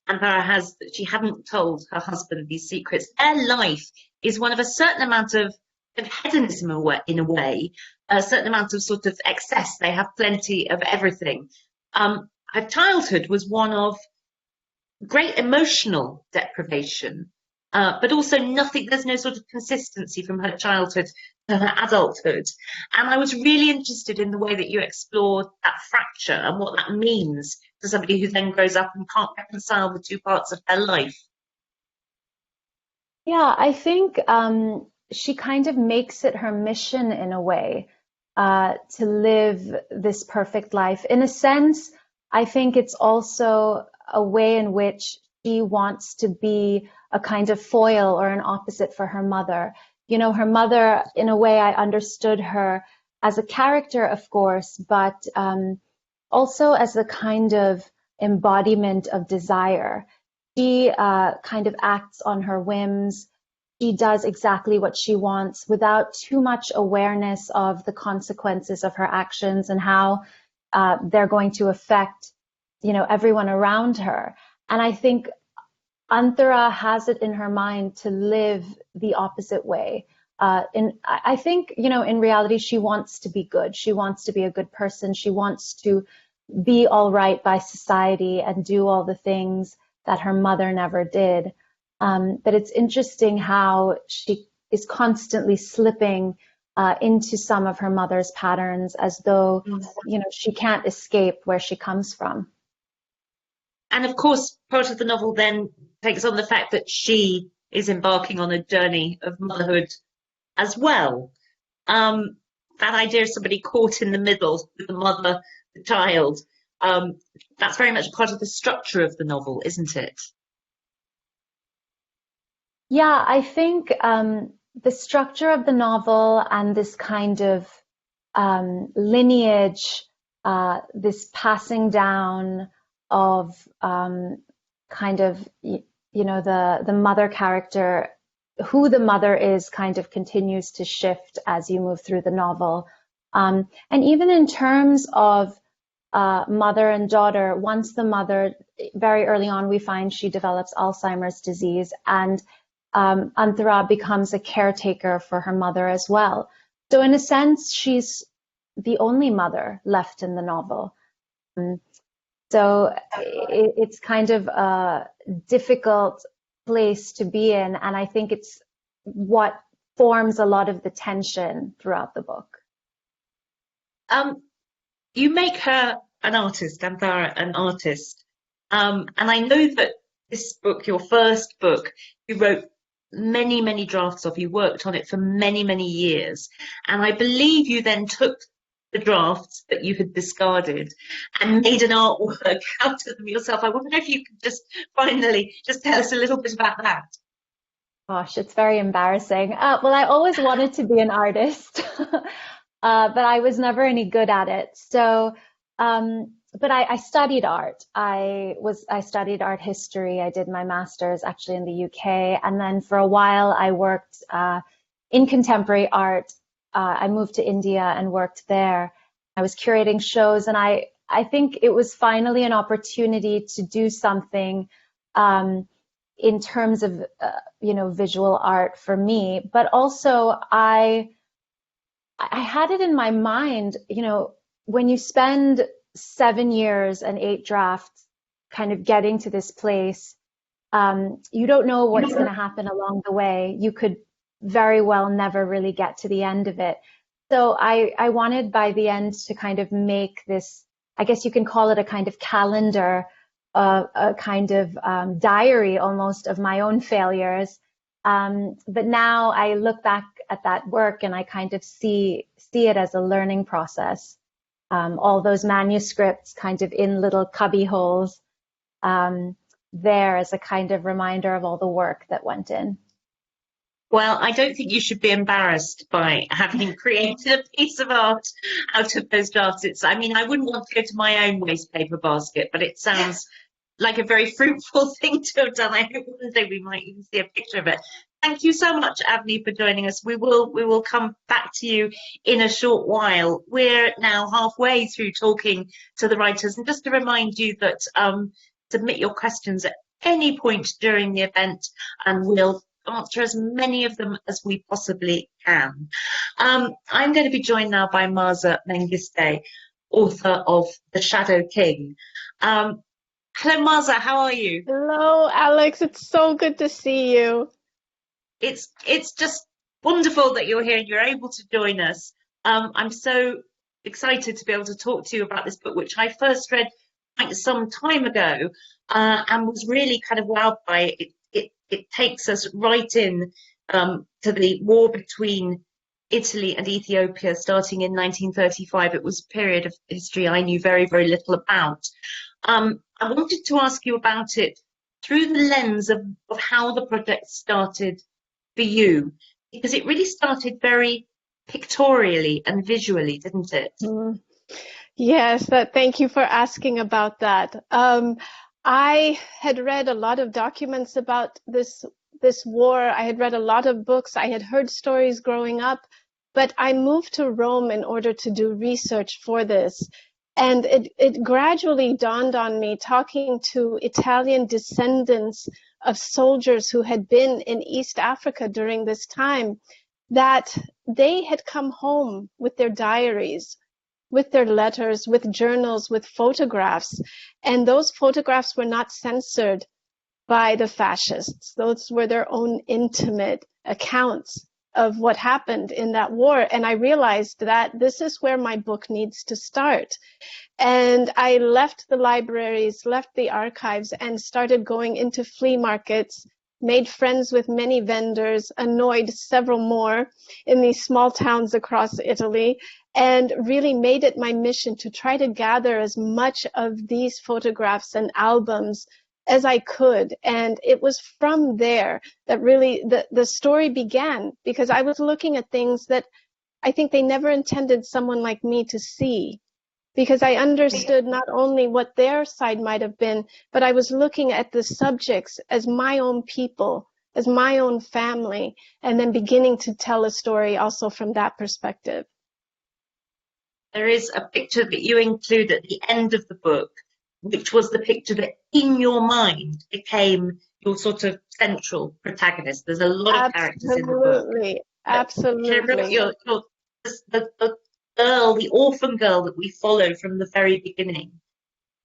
Anthara has that she hadn't told her husband these secrets. Their life is one of a certain amount of hedonism in a way, a certain amount of sort of excess. They have plenty of everything. Her childhood was one of great emotional deprivation, but also nothing, there's no sort of consistency from her childhood to her adulthood. And I was really interested in the way that you explored that fracture and what that means to somebody who then grows up and can't reconcile the two parts of their life. Yeah, I think she kind of makes it her mission in a way to live this perfect life. In a sense, I think it's also a way in which she wants to be a kind of foil or an opposite for her mother. You know, her mother, in a way, I understood her as a character, of course, but also as a kind of embodiment of desire. She kind of acts on her whims. She does exactly what she wants without too much awareness of the consequences of her actions and how they're going to affect, everyone around her. And I think Anthara has it in her mind to live the opposite way. I think, in reality, she wants to be good. She wants to be a good person. She wants to be all right by society and do all the things that her mother never did. But it's interesting how she is constantly slipping into some of her mother's patterns as though, she can't escape where she comes from. And of course, part of the novel then takes on the fact that she is embarking on a journey of motherhood as well. That idea of somebody caught in the middle with the mother, the child, that's very much part of the structure of the novel, isn't it? Yeah, I think the structure of the novel and this kind of lineage, this passing down of kind of, the mother character, who the mother is kind of continues to shift as you move through the novel. And even in terms of mother and daughter, once the mother, very early on, we find she develops Alzheimer's disease, and Anthara becomes a caretaker for her mother as well. So in a sense, she's the only mother left in the novel. So it's kind of a difficult place to be in, and I think it's what forms a lot of the tension throughout the book. You make her an artist, Anthara, an artist. And I know that this book, your first book, you wrote many, many drafts of. You worked on it for many, many years. And I believe you then took the drafts that you had discarded and made an artwork out of them yourself. I wonder if you could just finally just tell us a little bit about that. Gosh, it's very embarrassing. Well, I always wanted to be an artist, but I was never any good at it. So, but I studied art. I studied art history. I did my master's actually in the UK, and then for a while I worked in contemporary art. I moved to India and worked there. I was curating shows, and I think it was finally an opportunity to do something in terms of visual art for me. But also I had it in my mind, when you spend 7 years and 8 drafts kind of getting to this place, you don't know what's going to happen along the way. You could very well never really get to the end of it. So I wanted by the end to kind of make this, I guess you can call it a kind of calendar, a kind of diary almost of my own failures. But now I look back at that work and I kind of see it as a learning process. All those manuscripts kind of in little cubby holes there as a kind of reminder of all the work that went in. Well, I don't think you should be embarrassed by having created a piece of art out of those drafts. I wouldn't want to go to my own waste paper basket, but it sounds like a very fruitful thing to have done. I hope one day we might even see a picture of it. Thank you so much, Avni, for joining us. We will come back to you in a short while. We're now halfway through talking to the writers, and just to remind you that submit your questions at any point during the event, and we'll answer as many of them as we possibly can. I'm going to be joined now by Mahsa Mengiste, author of The Shadow King. Hello, Mahsa, how are you? Hello, Alex. It's so good to see you. It's just wonderful that you're here and you're able to join us. I'm so excited to be able to talk to you about this book, which I first read quite some time ago and was really kind of wowed by it. It takes us right in to the war between Italy and Ethiopia starting in 1935. It was a period of history I knew very, very little about. I wanted to ask you about it through the lens of how the project started for you, because it really started very pictorially and visually, didn't it? Yes, thank you for asking about that. I had read a lot of documents about this war. I had read a lot of books. I had heard stories growing up, but I moved to Rome in order to do research for this. And it gradually dawned on me, talking to Italian descendants of soldiers who had been in East Africa during this time, that they had come home with their diaries, with their letters, with journals, with photographs. And those photographs were not censored by the fascists. Those were their own intimate accounts of what happened in that war. And I realized that this is where my book needs to start. And I left the libraries, left the archives, and started going into flea markets, made friends with many vendors, annoyed several more in these small towns across Italy, and really made it my mission to try to gather as much of these photographs and albums as I could. And it was from there that really the story began, because I was looking at things that I think they never intended someone like me to see, because I understood not only what their side might have been, but I was looking at the subjects as my own people, as my own family, and then beginning to tell a story also from that perspective. There is a picture that you include at the end of the book, which was the picture that in your mind became your sort of central protagonist. There's a lot of characters in the book. Absolutely. The girl, the orphan girl that we follow from the very beginning.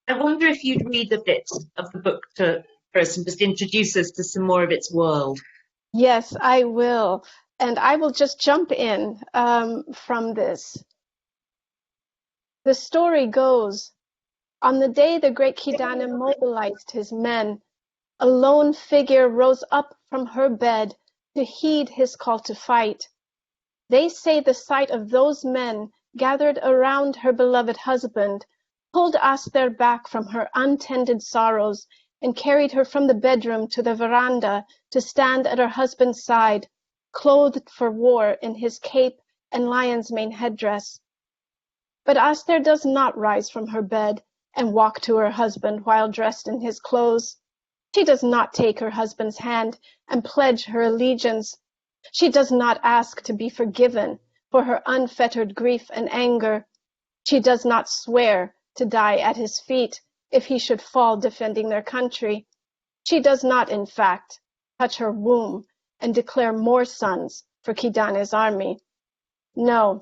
I wonder if you'd read a bit of the book for us and just introduce us to some more of its world. Yes, I will. And I will just jump in from this. The story goes, on the day the great Kidane mobilized his men, a lone figure rose up from her bed to heed his call to fight. They say the sight of those men gathered around her beloved husband pulled Aster back from her untended sorrows and carried her from the bedroom to the veranda to stand at her husband's side, clothed for war in his cape and lion's mane headdress. But Aster does not rise from her bed and walk to her husband while dressed in his clothes. She does not take her husband's hand and pledge her allegiance. She does not ask to be forgiven for her unfettered grief and anger. She does not swear to die at his feet if he should fall defending their country. She does not, in fact, touch her womb and declare more sons for Kidane's army. No,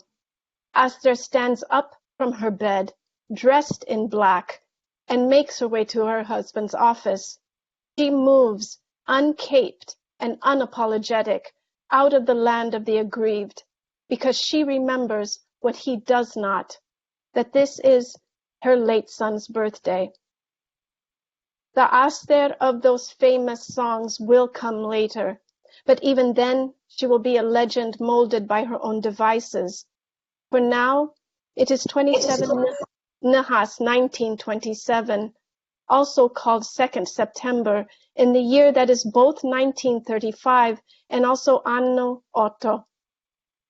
Aster stands up from her bed, dressed in black, and makes her way to her husband's office. She moves, uncaped and unapologetic, out of the land of the aggrieved, because she remembers what he does not, that this is her late son's birthday. The Aster of those famous songs will come later, but even then she will be a legend molded by her own devices. For now, it is 27 Nahas 1927, also called 2nd September, in the year that is both 1935 and also Anno Otto.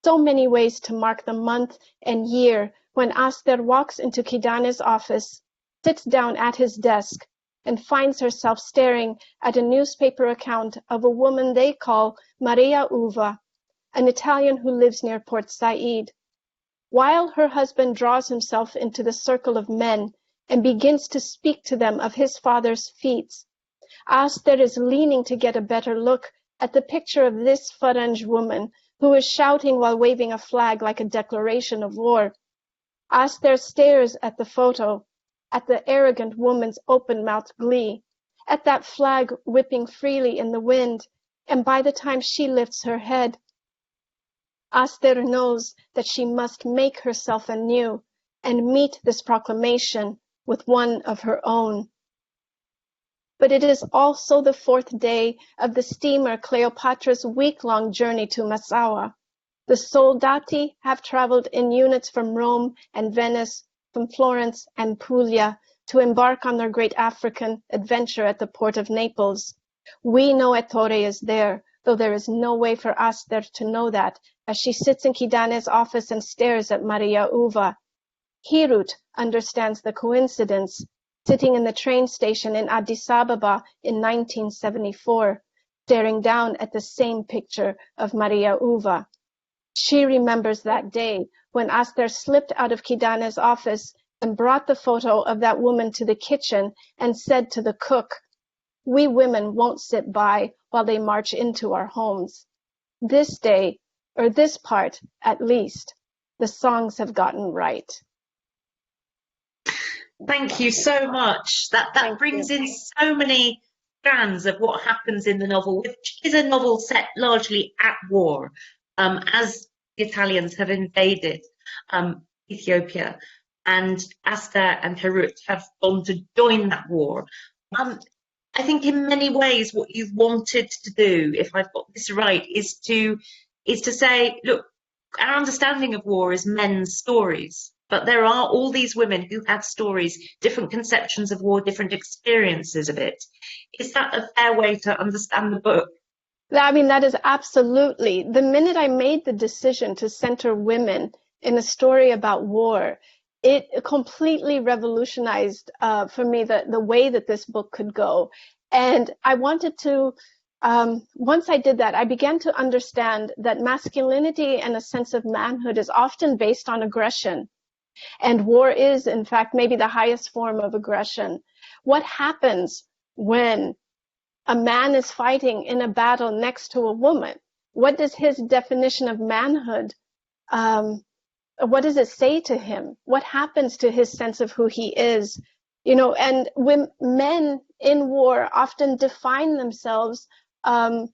So many ways to mark the month and year when Aster walks into Kidane's office, sits down at his desk, and finds herself staring at a newspaper account of a woman they call Maria Uva, an Italian who lives near Port Said. While her husband draws himself into the circle of men and begins to speak to them of his father's feats, Aster is leaning to get a better look at the picture of this Faranj woman who is shouting while waving a flag like a declaration of war. Aster stares at the photo, at the arrogant woman's open-mouthed glee, at that flag whipping freely in the wind, and by the time she lifts her head, Aster knows that she must make herself anew and meet this proclamation with one of her own. But it is also the 4th day of the steamer Cleopatra's week-long journey to Massawa. The soldati have traveled in units from Rome and Venice, from Florence and Puglia, to embark on their great African adventure at the port of Naples. We know Ettore is there, though there is no way for Aster to know that, as she sits in Kidane's office and stares at Maria Uva. Hirut understands the coincidence, sitting in the train station in Addis Ababa in 1974, staring down at the same picture of Maria Uva. She remembers that day when Aster slipped out of Kidane's office and brought the photo of that woman to the kitchen and said to the cook, "We women won't sit by while they march into our homes." This day, or this part at least, the songs have gotten right. Thank you so much. That brings in so many strands of what happens in the novel, which is a novel set largely at war, as the Italians have invaded Ethiopia, and Aster and Herut have gone to join that war. I think in many ways what you've wanted to do, if I've got this right, is to say, look, our understanding of war is men's stories, but there are all these women who have stories, different conceptions of war, different experiences of it. Is that a fair way to understand the book? I mean, that is absolutely. The minute I made the decision to center women in a story about war, it completely revolutionized for me the way that this book could go. And I wanted to, once I did that, I began to understand that masculinity and a sense of manhood is often based on aggression. And war is, in fact, maybe the highest form of aggression. What happens when a man is fighting in a battle next to a woman? What does his definition of manhood, what does it say to him? What happens to his sense of who he is? You know, and when men in war often define themselves in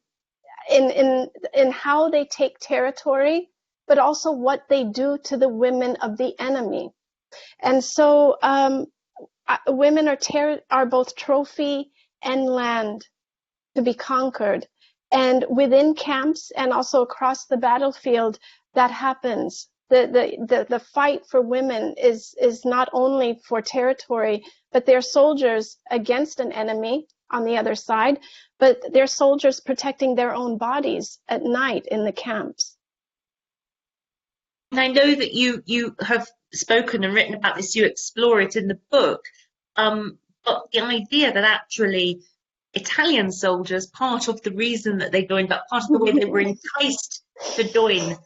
how they take territory, but also what they do to the women of the enemy. And so women are both trophy and land to be conquered. And within camps and also across the battlefield, that happens. The fight for women is not only for territory, but they're soldiers against an enemy on the other side, but they're soldiers protecting their own bodies at night in the camps. And I know that you have spoken and written about this, you explore it in the book, but the idea that actually Italian soldiers, part of the reason that they joined up, part of the way they were enticed to join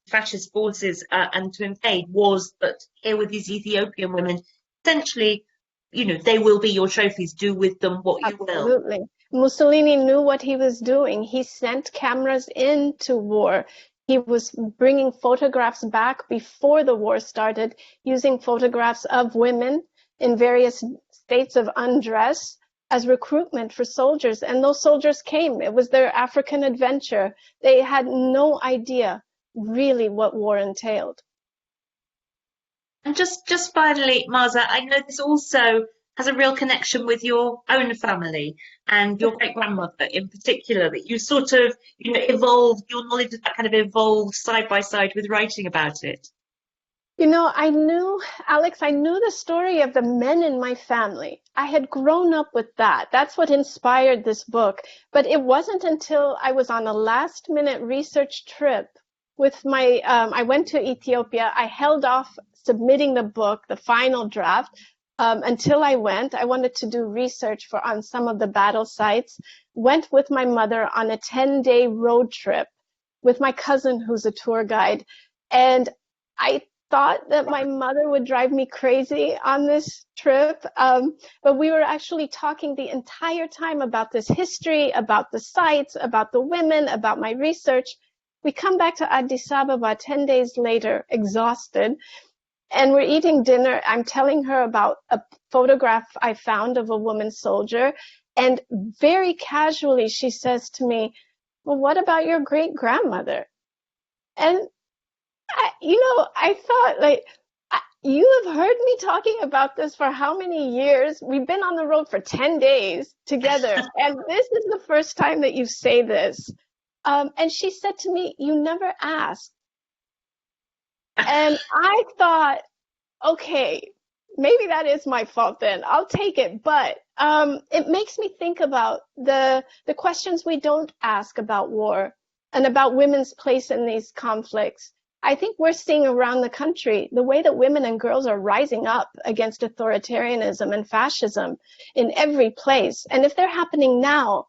fascist forces and to invade, was that here with these Ethiopian women, essentially, you know, they will be your trophies, do with them what you will. Absolutely. Mussolini knew what he was doing. He sent cameras into war. He was bringing photographs back before the war started, using photographs of women in various states of undress as recruitment for soldiers. And those soldiers came. It was their African adventure. They had no idea really what war entailed. And just finally, Marza, I know this also has a real connection with your own family and your great-grandmother in particular, that you sort of, you know, evolved, your knowledge of that kind of evolved side by side with writing about it. You know, Alex, I knew the story of the men in my family. I had grown up with that. That's what inspired this book. But it wasn't until I was on a last-minute research trip with I went to Ethiopia. I held off submitting the book, the final draft, until I went. I wanted to do research on some of the battle sites. Went with my mother on a 10-day road trip with my cousin, who's a tour guide. And I thought that my mother would drive me crazy on this trip, but we were actually talking the entire time about this history, about the sites, about the women, about my research. We come back to Addis Ababa 10 days later, exhausted, and we're eating dinner. I'm telling her about a photograph I found of a woman soldier, and very casually she says to me, "Well, what about your great-grandmother?" And I thought, like, you have heard me talking about this for how many years? We've been on the road for 10 days together, and this is the first time that you say this. And she said to me, "You never asked." And I thought, okay, maybe that is my fault then. I'll take it. But it makes me think about the questions we don't ask about war and about women's place in these conflicts. I think we're seeing around the country the way that women and girls are rising up against authoritarianism and fascism in every place. And if they're happening now,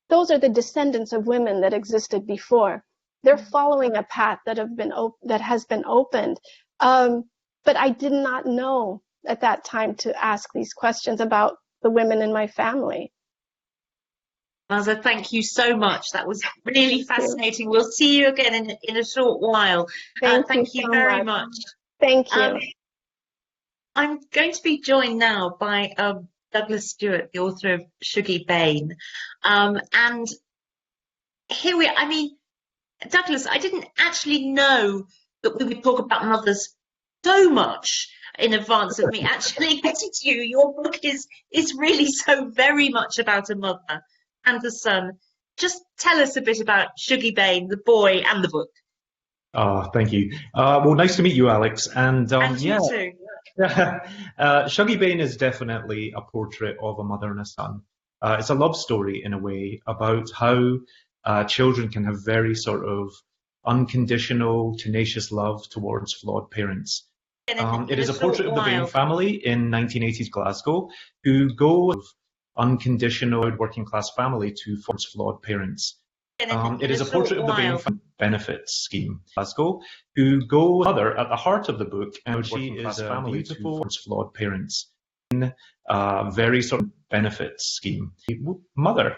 those are the descendants of women that existed before. They're following a path that has been opened. But I did not know at that time to ask these questions about the women in my family. Maza, thank you so much. That was really fascinating. We'll see you again in a short while. Thank you so very much. Thank you. I'm going to be joined now by Douglas Stewart, the author of Shuggie Bain. And here we are. I mean, Douglas, I didn't actually know that we would talk about mothers so much in advance of me actually getting to you. Your book is really so very much about a mother and a son. Just tell us a bit about Shuggie Bain, the boy, and the book. Thank you. Well, nice to meet you, Alex. And you too. Shuggie Bain is definitely a portrait of a mother and a son. It's a love story in a way about how children can have very sort of unconditional, tenacious love towards flawed parents. It is a portrait of the Bain family in 1980s Glasgow who go of unconditional working class family to flawed parents. It is a portrait of the Bain benefits scheme, Glasgow, who go mother at the heart of the book, and she is a beautiful flawed parents in a very sort of benefits scheme mother,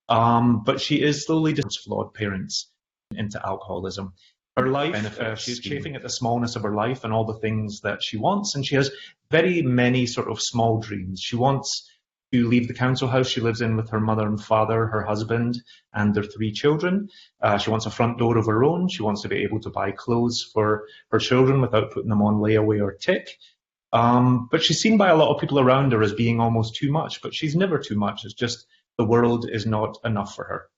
but she is slowly flawed parents into alcoholism. Her life, she's chafing at the smallness of her life and all the things that she wants, and she has very many sort of small dreams. She wants to leave the council house she lives in with her mother and father, her husband, and their 3 children. She wants a front door of her own. She wants to be able to buy clothes for her children without putting them on layaway or tick. But she's seen by a lot of people around her as being almost too much, but she's never too much. It's just the world is not enough for her.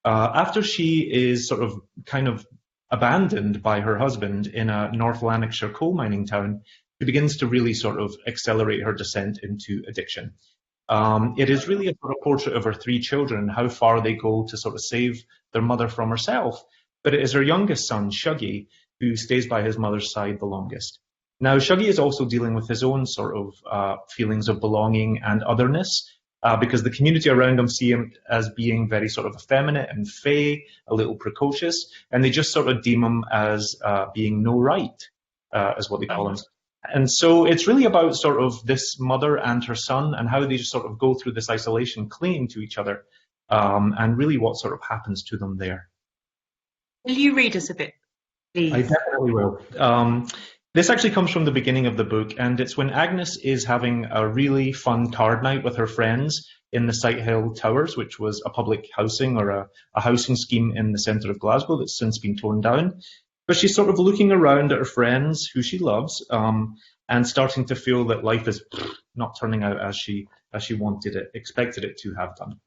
After she is sort of kind of abandoned by her husband in a North Lanarkshire coal mining town, she begins to really sort of accelerate her descent into addiction. It is really a sort of portrait of her 3 children, how far they go to sort of save their mother from herself. But it is her youngest son, Shuggie, who stays by his mother's side the longest. Now, Shuggie is also dealing with his own sort of feelings of belonging and otherness, because the community around him see him as being very sort of effeminate and fey, a little precocious, and they just sort of deem him as being no right, is what they call him. And so it's really about sort of this mother and her son and how they just sort of go through this isolation, clinging to each other, and really what sort of happens to them there. Will you read us a bit, please? I definitely will. This actually comes from the beginning of the book, and it's when Agnes is having a really fun card night with her friends in the Sighthill Towers, which was a public housing or a housing scheme in the centre of Glasgow that's since been torn down. But she's sort of looking around at her friends who she loves, and starting to feel that life is not turning out as she wanted it, expected it to have done.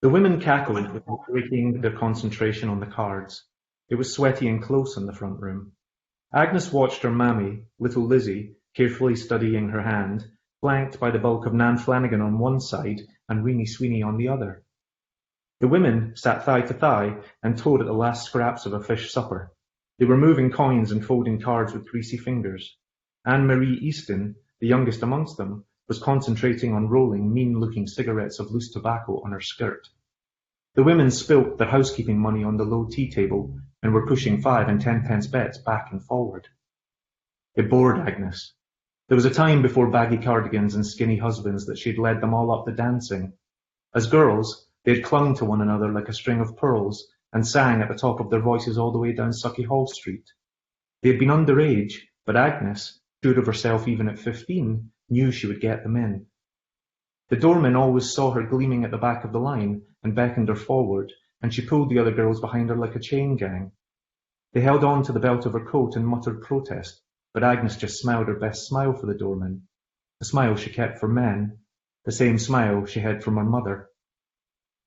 The women cackled before breaking their concentration on the cards. It was sweaty and close in the front room. Agnes watched her mammy, little Lizzie, carefully studying her hand, flanked by the bulk of Nan Flanagan on one side and Weenie Sweeney on the other. The women sat thigh to thigh and towed at the last scraps of a fish supper. They were moving coins and folding cards with greasy fingers. Anne-Marie Easton, the youngest amongst them, was concentrating on rolling mean-looking cigarettes of loose tobacco on her skirt. The women spilt their housekeeping money on the low tea table and were pushing 5 and 10 pence bets back and forward. It bored Agnes. There was a time before baggy cardigans and skinny husbands that she'd led them all up the dancing. As girls, they had clung to one another like a string of pearls and sang at the top of their voices all the way down Sucky Hall Street. They had been underage, but Agnes, sure of herself even at 15, knew she would get them in. The doorman always saw her gleaming at the back of the line and beckoned her forward, and she pulled the other girls behind her like a chain gang. They held on to the belt of her coat and muttered protest, but Agnes just smiled her best smile for the doorman, a smile she kept for men, the same smile she had from her mother.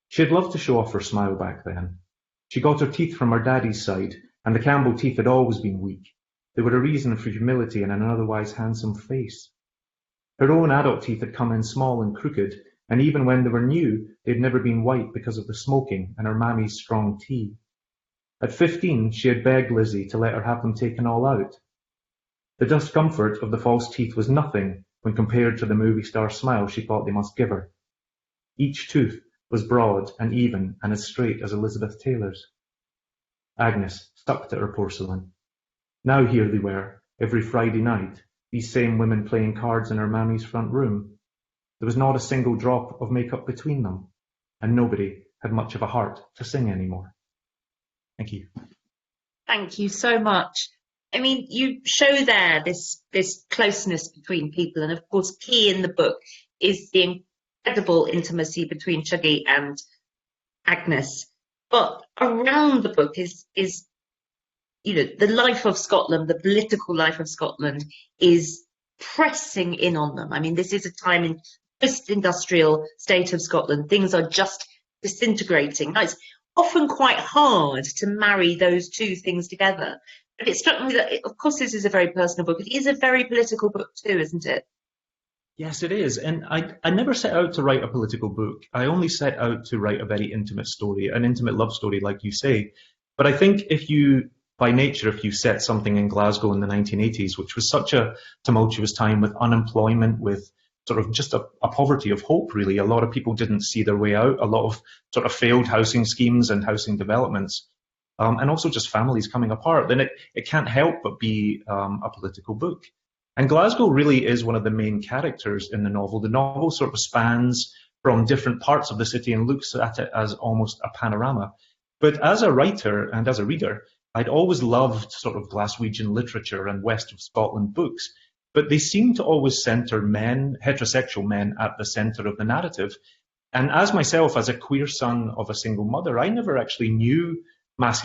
She had loved to show off her smile back then. She got her teeth from her daddy's side, and the Campbell teeth had always been weak. They were a reason for humility in an otherwise handsome face. Her own adult teeth had come in small and crooked, and even when they were new, they'd never been white because of the smoking and her mammy's strong tea. At 15, she had begged Lizzie to let her have them taken all out. The discomfort of the false teeth was nothing when compared to the movie star smile she thought they must give her. Each tooth was broad and even and as straight as Elizabeth Taylor's. Agnes stuck to her porcelain. Now here they were, every Friday night, these same women playing cards in her mammy's front room. There was not a single drop of makeup between them, and nobody had much of a heart to sing anymore. Thank you. Thank you so much. I mean, you show there this closeness between people, and of course, key in the book is the incredible intimacy between Shuggie and Agnes. But around the book is the life of Scotland, the political life of Scotland is pressing in on them. I mean, this is a time in post-industrial state of Scotland. Things are just disintegrating. Now, it's often quite hard to marry those two things together. But it struck me that, of course, this is a very personal book. It is a very political book too, isn't it? Yes, it is. And I never set out to write a political book. I only set out to write a very intimate story, an intimate love story, like you say. But I think if you set something in Glasgow in the 1980s, which was such a tumultuous time with unemployment, with sort of just a poverty of hope, really. A lot of people didn't see their way out, a lot of sort of failed housing schemes and housing developments, and also just families coming apart, then it can't help but be a political book. And Glasgow really is one of the main characters in the novel. The novel sort of spans from different parts of the city and looks at it as almost a panorama. But as a writer and as a reader, I'd always loved sort of Glaswegian literature and West of Scotland books, but they seem to always centre men, heterosexual men, at the centre of the narrative. And as myself, as a queer son of a single mother, I never actually knew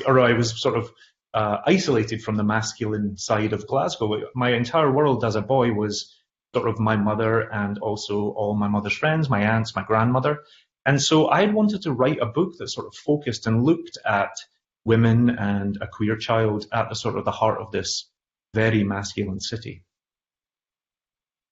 or I was sort of isolated from the masculine side of Glasgow. My entire world as a boy was sort of my mother and also all my mother's friends, my aunts, my grandmother. And so I wanted to write a book that sort of focused and looked at women and a queer child at the sort of the heart of this very masculine city.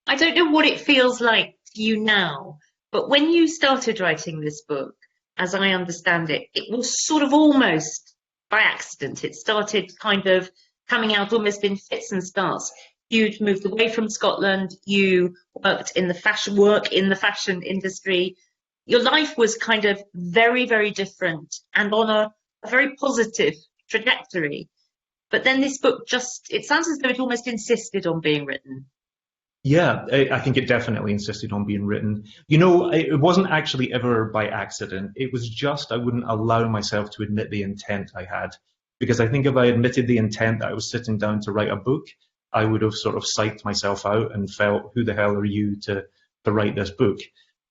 I don't know what it feels like to you now, but when you started writing this book, as I understand it, it was sort of almost by accident. It started kind of coming out almost in fits and starts. You'd moved away from Scotland, you worked in the fashion industry. Your life was kind of very, very different and on a very positive trajectory. But then this book it sounds as though it almost insisted on being written. Yeah, I think it definitely insisted on being written. You know, it wasn't actually ever by accident. It was just I wouldn't allow myself to admit the intent I had. Because I think if I admitted the intent that I was sitting down to write a book, I would have sort of psyched myself out and felt, who the hell are you to write this book?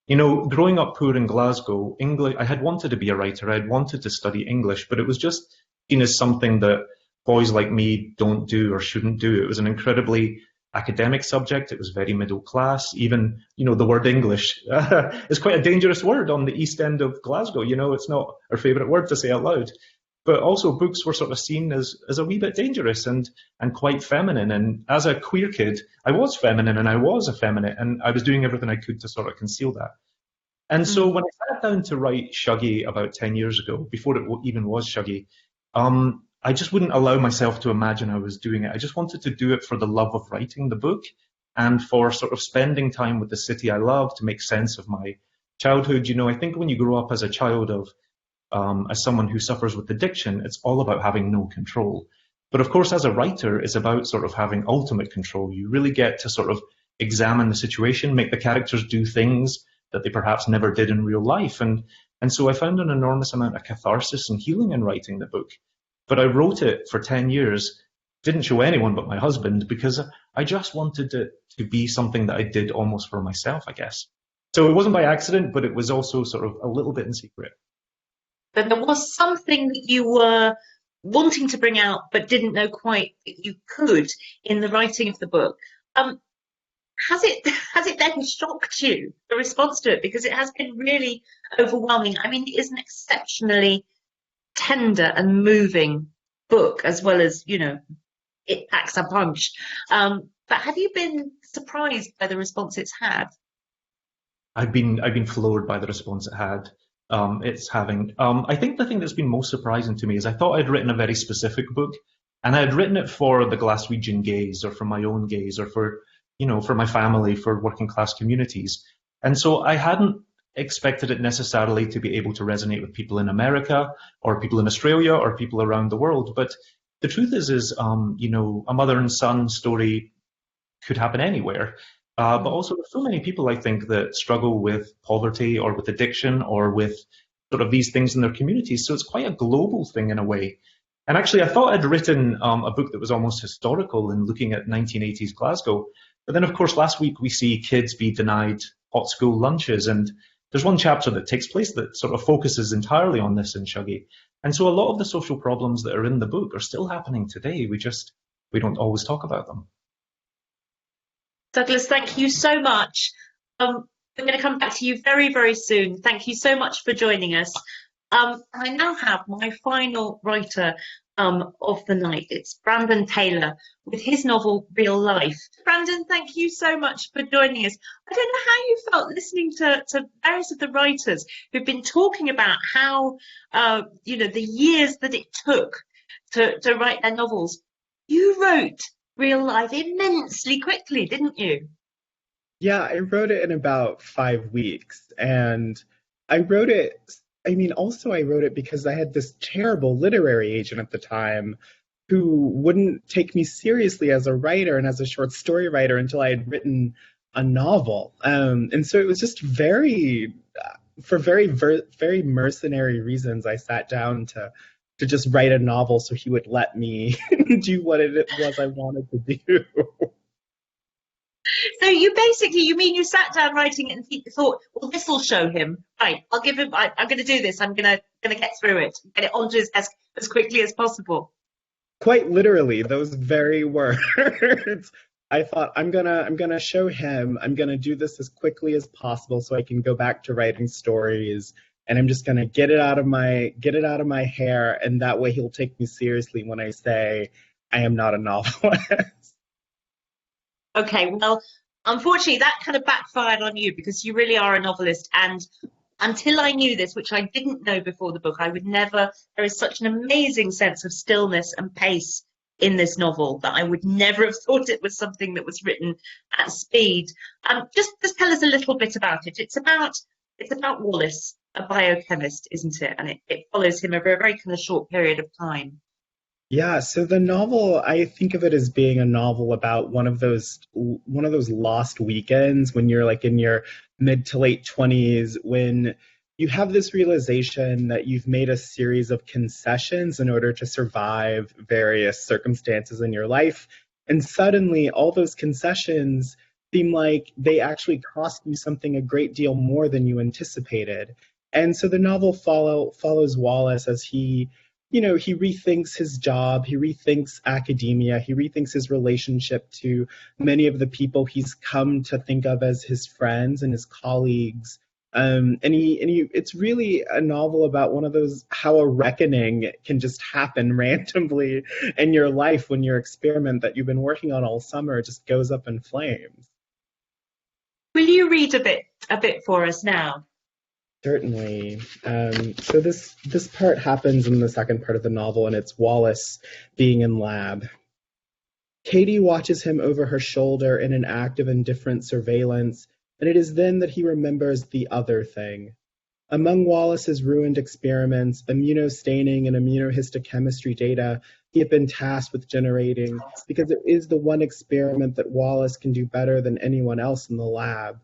You know, growing up poor in Glasgow, English, I had wanted to be a writer. I had wanted to study English, but it was just seen as something that boys like me don't do or shouldn't do. It was an incredibly academic subject. It was very middle class. Even, you know, the word English is quite a dangerous word on the east end of Glasgow. You know, it's not our favourite word to say out loud. But also books were sort of seen as a wee bit dangerous and quite feminine. And as a queer kid, I was feminine and I was effeminate and I was doing everything I could to sort of conceal that. And so when I sat down to write Shuggie about 10 years ago, before it even was Shuggie, I just wouldn't allow myself to imagine I was doing it. I just wanted to do it for the love of writing the book and for sort of spending time with the city I love to make sense of my childhood. You know, I think when you grow up as a child of, as someone who suffers with addiction, it's all about having no control. But of course, as a writer, it's about sort of having ultimate control. You really get to sort of examine the situation, make the characters do things that they perhaps never did in real life. And so I found an enormous amount of catharsis and healing in writing the book. But I wrote it for 10 years, didn't show anyone but my husband, because I just wanted it to be something that I did almost for myself, I guess. So it wasn't by accident, but it was also sort of a little bit in secret. But there was something that you were wanting to bring out, but didn't know quite that you could in the writing of the book. Has it then shocked you, the response to it? Because it has been really overwhelming. I mean, it is an exceptionally tender and moving book, as well as, you know, it packs a punch. But have you been surprised by the response it's had? I've been floored by the response it had. it's having. I think the thing that's been most surprising to me is I thought I'd written a very specific book, and I had written it for the Glaswegian gays, or for my own gays, or for, for my family, for working class communities. And so I hadn't expected it necessarily to be able to resonate with people in America, or people in Australia, or people around the world. But the truth is, a mother and son story could happen anywhere. But also, there's so many people, I think, that struggle with poverty or with addiction or with sort of these things in their communities. So it's quite a global thing in a way. And actually, I thought I'd written a book that was almost historical in looking at 1980s Glasgow. But then, of course, last week we see kids be denied hot school lunches. And there's one chapter that takes place that sort of focuses entirely on this in Shuggie. And so a lot of the social problems that are in the book are still happening today. We don't always talk about them. Douglas, thank you so much. I'm going to come back to you very, very soon. Thank you so much for joining us. I now have my final writer of the night. It's Brandon Taylor with his novel Real Life. Brandon, thank you so much for joining us. I don't know how you felt listening to various of the writers who've been talking about how, the years that it took to write their novels. You wrote Real Life immensely quickly, didn't you? Yeah, I wrote it in about 5 weeks. And I wrote it, also I wrote it because I had this terrible literary agent at the time who wouldn't take me seriously as a writer and as a short story writer until I had written a novel. And so it was just for very mercenary reasons, I sat down to just write a novel so he would let me do what it was I wanted to do. So you mean you sat down writing it and thought, well, this will show him. Right, I'll give him, I'm going to do this. I'm going to get through it, get it onto his desk as quickly as possible. Quite literally, those very words. I thought, I'm gonna show him, I'm gonna do this as quickly as possible so I can go back to writing stories. And I'm just gonna get it out of my hair, and that way he'll take me seriously when I say I am not a novelist. Okay, well, unfortunately, that kind of backfired on you because you really are a novelist. And until I knew this, which I didn't know before the book, there is such an amazing sense of stillness and pace in this novel that I would never have thought it was something that was written at speed. Just tell us a little bit about it. It's about Wallace, a biochemist, isn't it? And it follows him over a very kind of short period of time. Yeah, so the novel, I think of it as being a novel about one of those lost weekends when you're like in your mid to late 20s, when you have this realization that you've made a series of concessions in order to survive various circumstances in your life. And suddenly all those concessions seem like they actually cost you something a great deal more than you anticipated. And so the novel follows Wallace as he rethinks his job, he rethinks academia, he rethinks his relationship to many of the people he's come to think of as his friends and his colleagues. It's really a novel about one of those, how a reckoning can just happen randomly in your life when your experiment that you've been working on all summer just goes up in flames. Will you read a bit for us now? Certainly. So this part happens in the second part of the novel, and it's Wallace being in lab. Katie watches him over her shoulder in an act of indifferent surveillance, and it is then that he remembers the other thing. Among Wallace's ruined experiments, immunostaining and immunohistochemistry data he had been tasked with generating, because it is the one experiment that Wallace can do better than anyone else in the lab.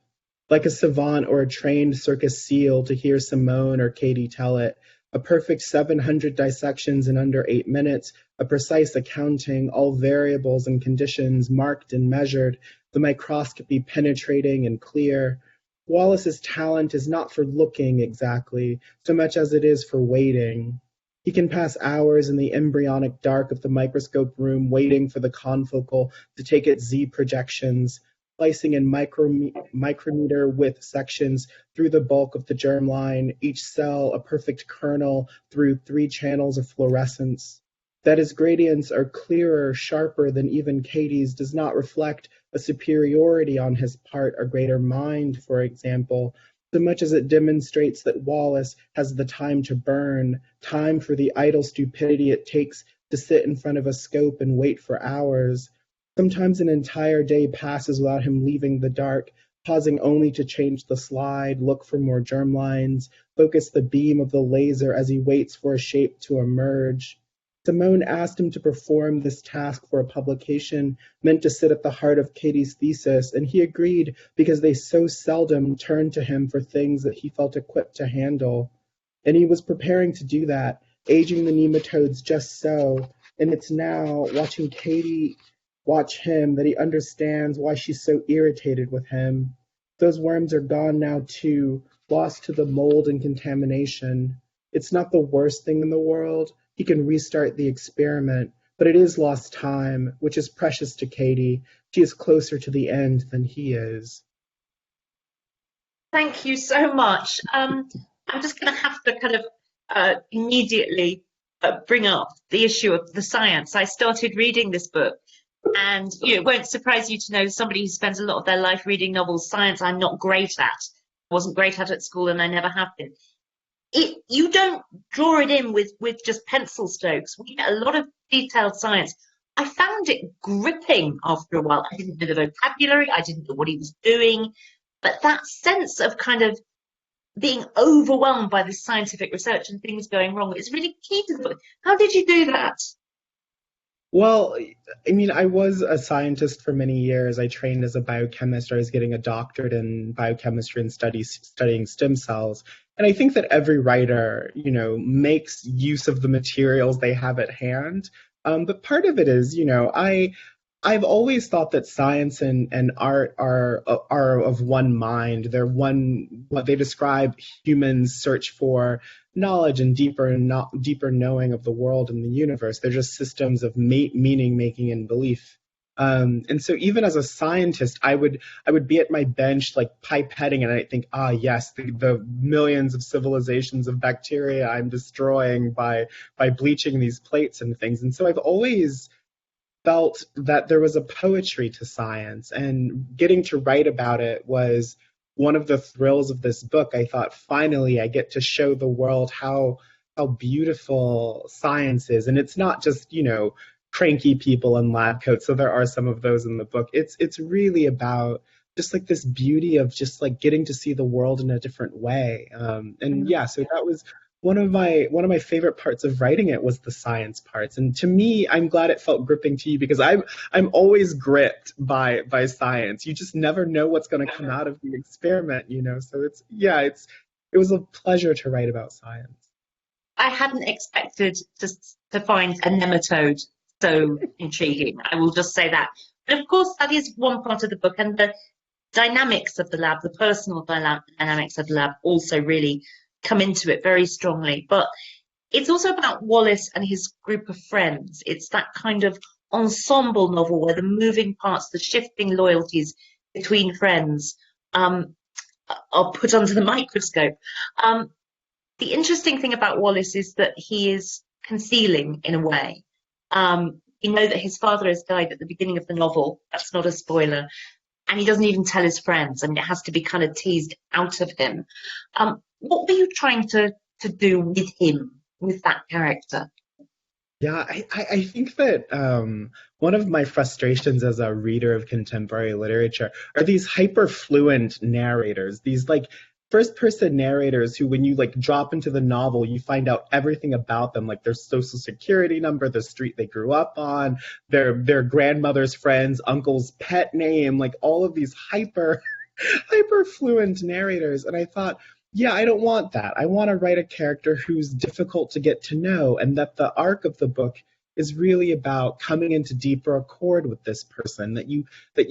Like a savant or a trained circus seal, to hear Simone or Katie tell it, a perfect 700 dissections in under 8 minutes, a precise accounting, all variables and conditions marked and measured, the microscopy penetrating and clear. Wallace's talent is not for looking exactly, so much as it is for waiting. He can pass hours in the embryonic dark of the microscope room waiting for the confocal to take its Z projections, slicing in micrometer width sections through the bulk of the germline, each cell a perfect kernel through 3 channels of fluorescence. That his gradients are clearer, sharper than even Katie's does not reflect a superiority on his part, a greater mind, for example, so much as it demonstrates that Wallace has the time to burn, time for the idle stupidity it takes to sit in front of a scope and wait for hours. Sometimes an entire day passes without him leaving the dark, pausing only to change the slide, look for more germlines, focus the beam of the laser as he waits for a shape to emerge. Simone asked him to perform this task for a publication meant to sit at the heart of Katie's thesis, and he agreed because they so seldom turned to him for things that he felt equipped to handle. And he was preparing to do that, aging the nematodes just so, and it's now, watching Katie watch him, that he understands why she's so irritated with him. Those worms are gone now too, lost to the mold and contamination. It's not the worst thing in the world. He can restart the experiment, but it is lost time, which is precious to Katie. She is closer to the end than he is. Thank you so much. I'm just going to have to kind of immediately bring up the issue of the science. I started reading this book, and it won't surprise you to know, somebody who spends a lot of their life reading novels, science I'm not great at. I wasn't great at school, and I never have been. You don't draw it in with just pencil strokes. We get a lot of detailed science. I found it gripping after a while. I didn't know the vocabulary. I didn't know what he was doing. But that sense of kind of being overwhelmed by this scientific research and things going wrong is really key to the book. How did you do that? Well, I mean, I was a scientist for many years. I trained as a biochemist. I was getting a doctorate in biochemistry and studying stem cells. And I think that every writer, makes use of the materials they have at hand. But part of it is, I've always thought that science and art are of one mind. They're what they describe humans' search for knowledge and deeper knowing of the world and the universe. They're just systems of meaning making and belief. And so even as a scientist, I would be at my bench like pipetting, and I think, yes, the millions of civilizations of bacteria I'm destroying by bleaching these plates and things. And so I've always felt that there was a poetry to science, and getting to write about it was one of the thrills of this book. I thought, finally, I get to show the world how beautiful science is. And it's not just, cranky people in lab coats. So there are some of those in the book. It's really about just like this beauty of just like getting to see the world in a different way. And yeah, so that was one of my favorite parts of writing it, was the science parts. And to me, I'm glad it felt gripping to you, because I'm always gripped by science. You just never know what's going to come out of the experiment, So it was a pleasure to write about science. I hadn't expected to find a nematode so intriguing. I will just say that. But of course, that is one part of the book, and the dynamics of the lab, the personal dynamics of the lab, also really come into it very strongly. But it's also about Wallace and his group of friends. It's that kind of ensemble novel where the moving parts, the shifting loyalties between friends are put under the microscope. The interesting thing about Wallace is that he is concealing, in a way. You know that his father has died at the beginning of the novel. That's not a spoiler. And he doesn't even tell his friends. I mean, it has to be kind of teased out of him. What were you trying to do with him, with that character? Yeah, I think that one of my frustrations as a reader of contemporary literature are these hyper-fluent narrators, these like first-person narrators who, when you like drop into the novel, you find out everything about them, like their social security number, the street they grew up on, their grandmother's friend's uncle's pet name, like all of these hyper-fluent narrators. And I thought, yeah, I don't want that. I want to write a character who's difficult to get to know, and that the arc of the book is really about coming into deeper accord with this person, that you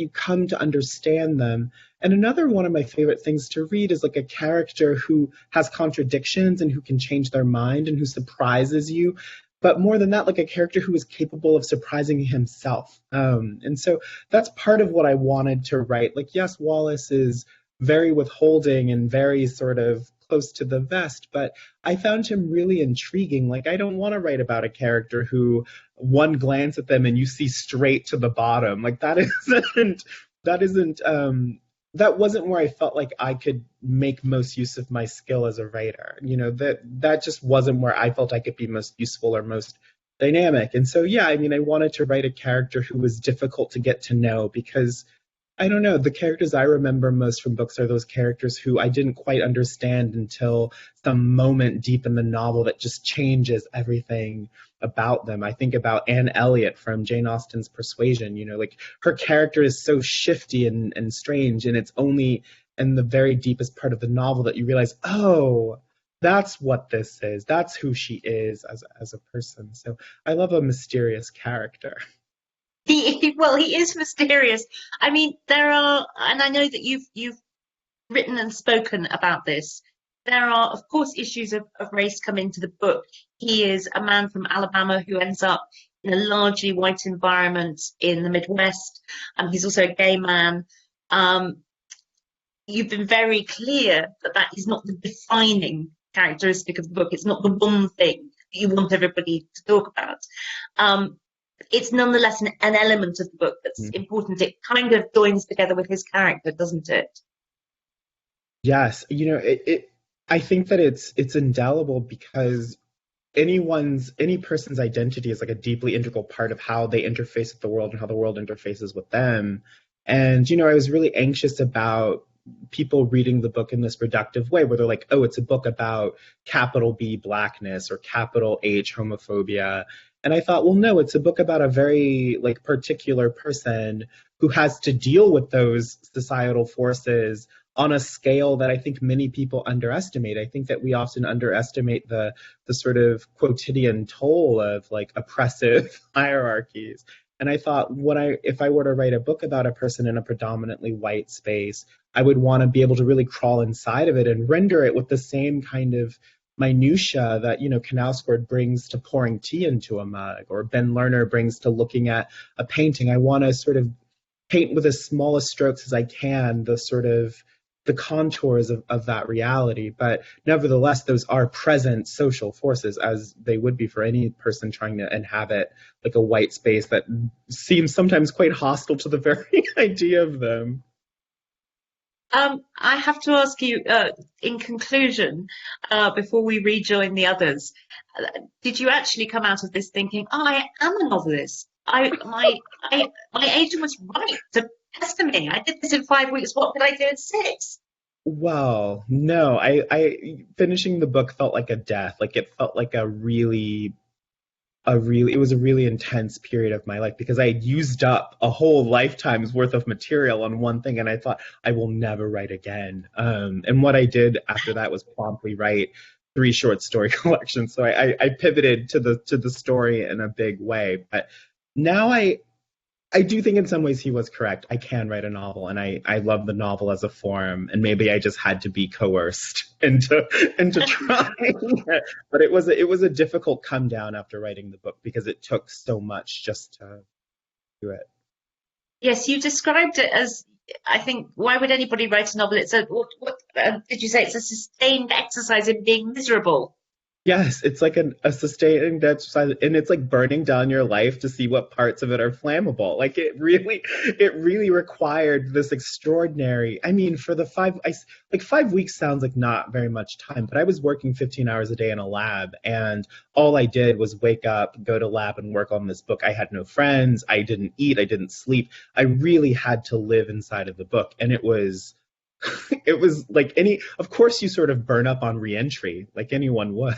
come to understand them. And another one of my favorite things to read is like a character who has contradictions and who can change their mind and who surprises you. But more than that, like a character who is capable of surprising himself. And so that's part of what I wanted to write. Like, yes, Wallace is very withholding and very sort of close to the vest, but I found him really intriguing. Like, I don't want to write about a character who one glance at them and you see straight to the bottom. Like, that isn't that wasn't where I felt like I could make most use of my skill as a writer. That just wasn't where I felt I could be most useful or most dynamic. And so, yeah, I mean, I wanted to write a character who was difficult to get to know because I don't know, the characters I remember most from books are those characters who I didn't quite understand until some moment deep in the novel that just changes everything about them. I think about Anne Elliot from Jane Austen's Persuasion, like her character is so shifty and strange, and it's only in the very deepest part of the novel that you realize, oh, that's what this is. That's who she is as a person. So I love a mysterious character. Well, he is mysterious. I mean, there are, and I know that you've written and spoken about this. There are, of course, issues of race come into the book. He is a man from Alabama who ends up in a largely white environment in the Midwest. He's also a gay man. You've been very clear that that is not the defining characteristic of the book. It's not the one thing that you want everybody to talk about. It's nonetheless an element of the book that's important. It kind of joins together with his character, doesn't it? Yes, I think that it's indelible because any person's identity is like a deeply integral part of how they interface with the world and how the world interfaces with them. And I was really anxious about people reading the book in this reductive way where they're like, oh, it's a book about capital B blackness or capital H homophobia. And I thought, well, no, it's a book about a very particular person who has to deal with those societal forces on a scale that I think many people underestimate. I think that we often underestimate the sort of quotidian toll of oppressive hierarchies. And I thought, if I were to write a book about a person in a predominantly white space, I would want to be able to really crawl inside of it and render it with the same kind of minutia that Knausgård brings to pouring tea into a mug, or Ben Lerner brings to looking at a painting. I want to sort of paint with as smallest strokes as I can the contours of that reality. But nevertheless, those are present social forces, as they would be for any person trying to inhabit a white space that seems sometimes quite hostile to the very idea of them. I have to ask you, in conclusion, before we rejoin the others, did you actually come out of this thinking, oh, I am a novelist? My agent was right to pester me. I did this in 5 weeks. What could I do in 6? Well, no, I finishing the book felt like a death. It felt like it was a really intense period of my life because I had used up a whole lifetime's worth of material on one thing, and I thought I will never write again. And what I did after that was promptly write 3 short story collections. So I pivoted to the story in a big way. But now I do think in some ways he was correct. I can write a novel, and I love the novel as a form, and maybe I just had to be coerced into trying it. But it was a difficult come down after writing the book because it took so much just to do it. Yes, you described it as, I think, why would anybody write a novel? It's what did you say? It's a sustained exercise in being miserable. Yes, it's like a sustained exercise, and it's like burning down your life to see what parts of it are flammable. It really required this extraordinary. I mean, for the 5 weeks sounds like not very much time, but I was working 15 hours a day in a lab, and all I did was wake up, go to lab, and work on this book. I had no friends. I didn't eat. I didn't sleep. I really had to live inside of the book, and it was like of course you sort of burn up on reentry like anyone would.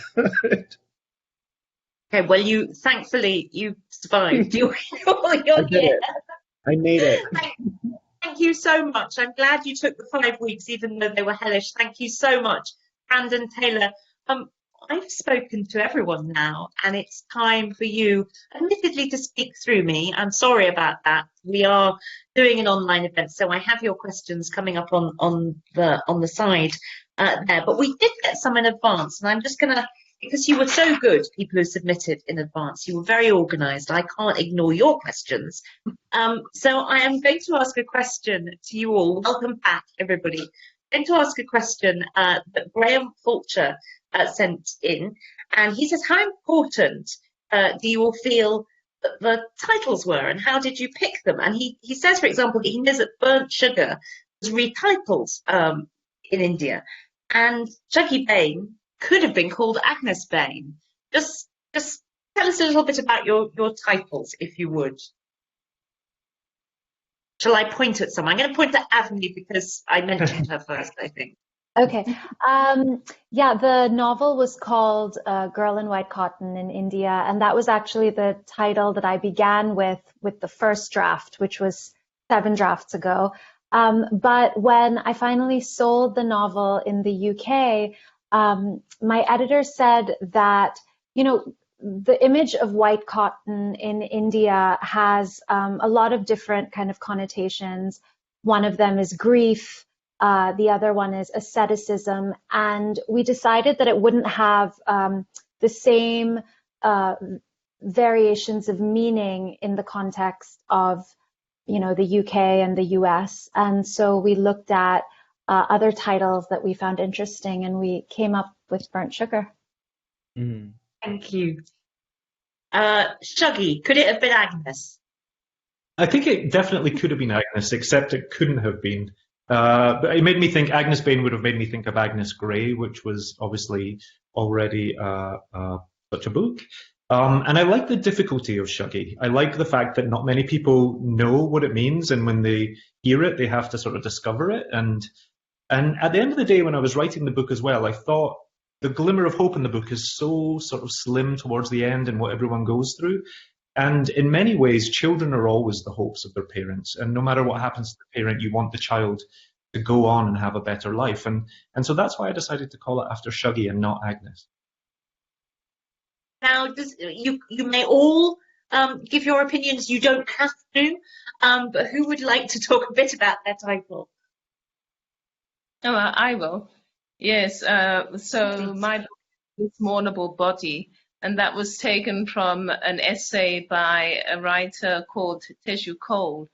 Okay, well, thankfully you survived. You're here. I made it. Thank you so much. I'm glad you took the 5 weeks, even though they were hellish. Thank you so much, Brandon Taylor. I've spoken to everyone now, and it's time for you, admittedly, to speak through me. I'm sorry about that. We are doing an online event, so I have your questions coming up on the side there. But we did get some in advance, and I'm just going to, because you were so good, people who submitted in advance, you were very organised. I can't ignore your questions. So I am going to ask a question to you all. Welcome back, everybody. I'm going to ask a question that Graham Fulcher sent in, and he says, how important do you all feel that the titles were, and how did you pick them? And he says, for example, that he knows that Burnt Sugar was retitled in India. And Shuggie Bain could have been called Agnes Bain. Just tell us a little bit about your titles, if you would. Shall I point at someone? I'm going to point at Avni because I mentioned her first, I think. Okay. Yeah, the novel was called Girl in White Cotton in India, and that was actually the title that I began with the first draft, which was 7 drafts ago. But when I finally sold the novel in the UK, my editor said that, you know, the image of white cotton in India has a lot of different kind of connotations. One of them is grief. The other one is asceticism, and we decided that it wouldn't have the same variations of meaning in the context of, you know, the UK and the US. And so we looked at other titles that we found interesting, and we came up with Burnt Sugar. Mm. Thank you. Shuggie, could it have been Agnes? I think it definitely could have been Agnes, except it couldn't have been. But it made me think, Agnes Bain would have made me think of Agnes Grey, which was obviously already such a book. And I like the difficulty of Shuggie. I like the fact that not many people know what it means, and when they hear it, they have to sort of discover it. And at the end of the day, when I was writing the book as well, I thought the glimmer of hope in the book is so sort of slim towards the end and what everyone goes through. And in many ways, children are always the hopes of their parents. And no matter what happens to the parent, you want the child to go on and have a better life. And so that's why I decided to call it after Shuggie and not Agnes. Now, you may all give your opinions. You don't have to. But who would like to talk a bit about their title? Oh, I will. Yes. So my book is Mournable Body, and that was taken from an essay by a writer called Teju Cole.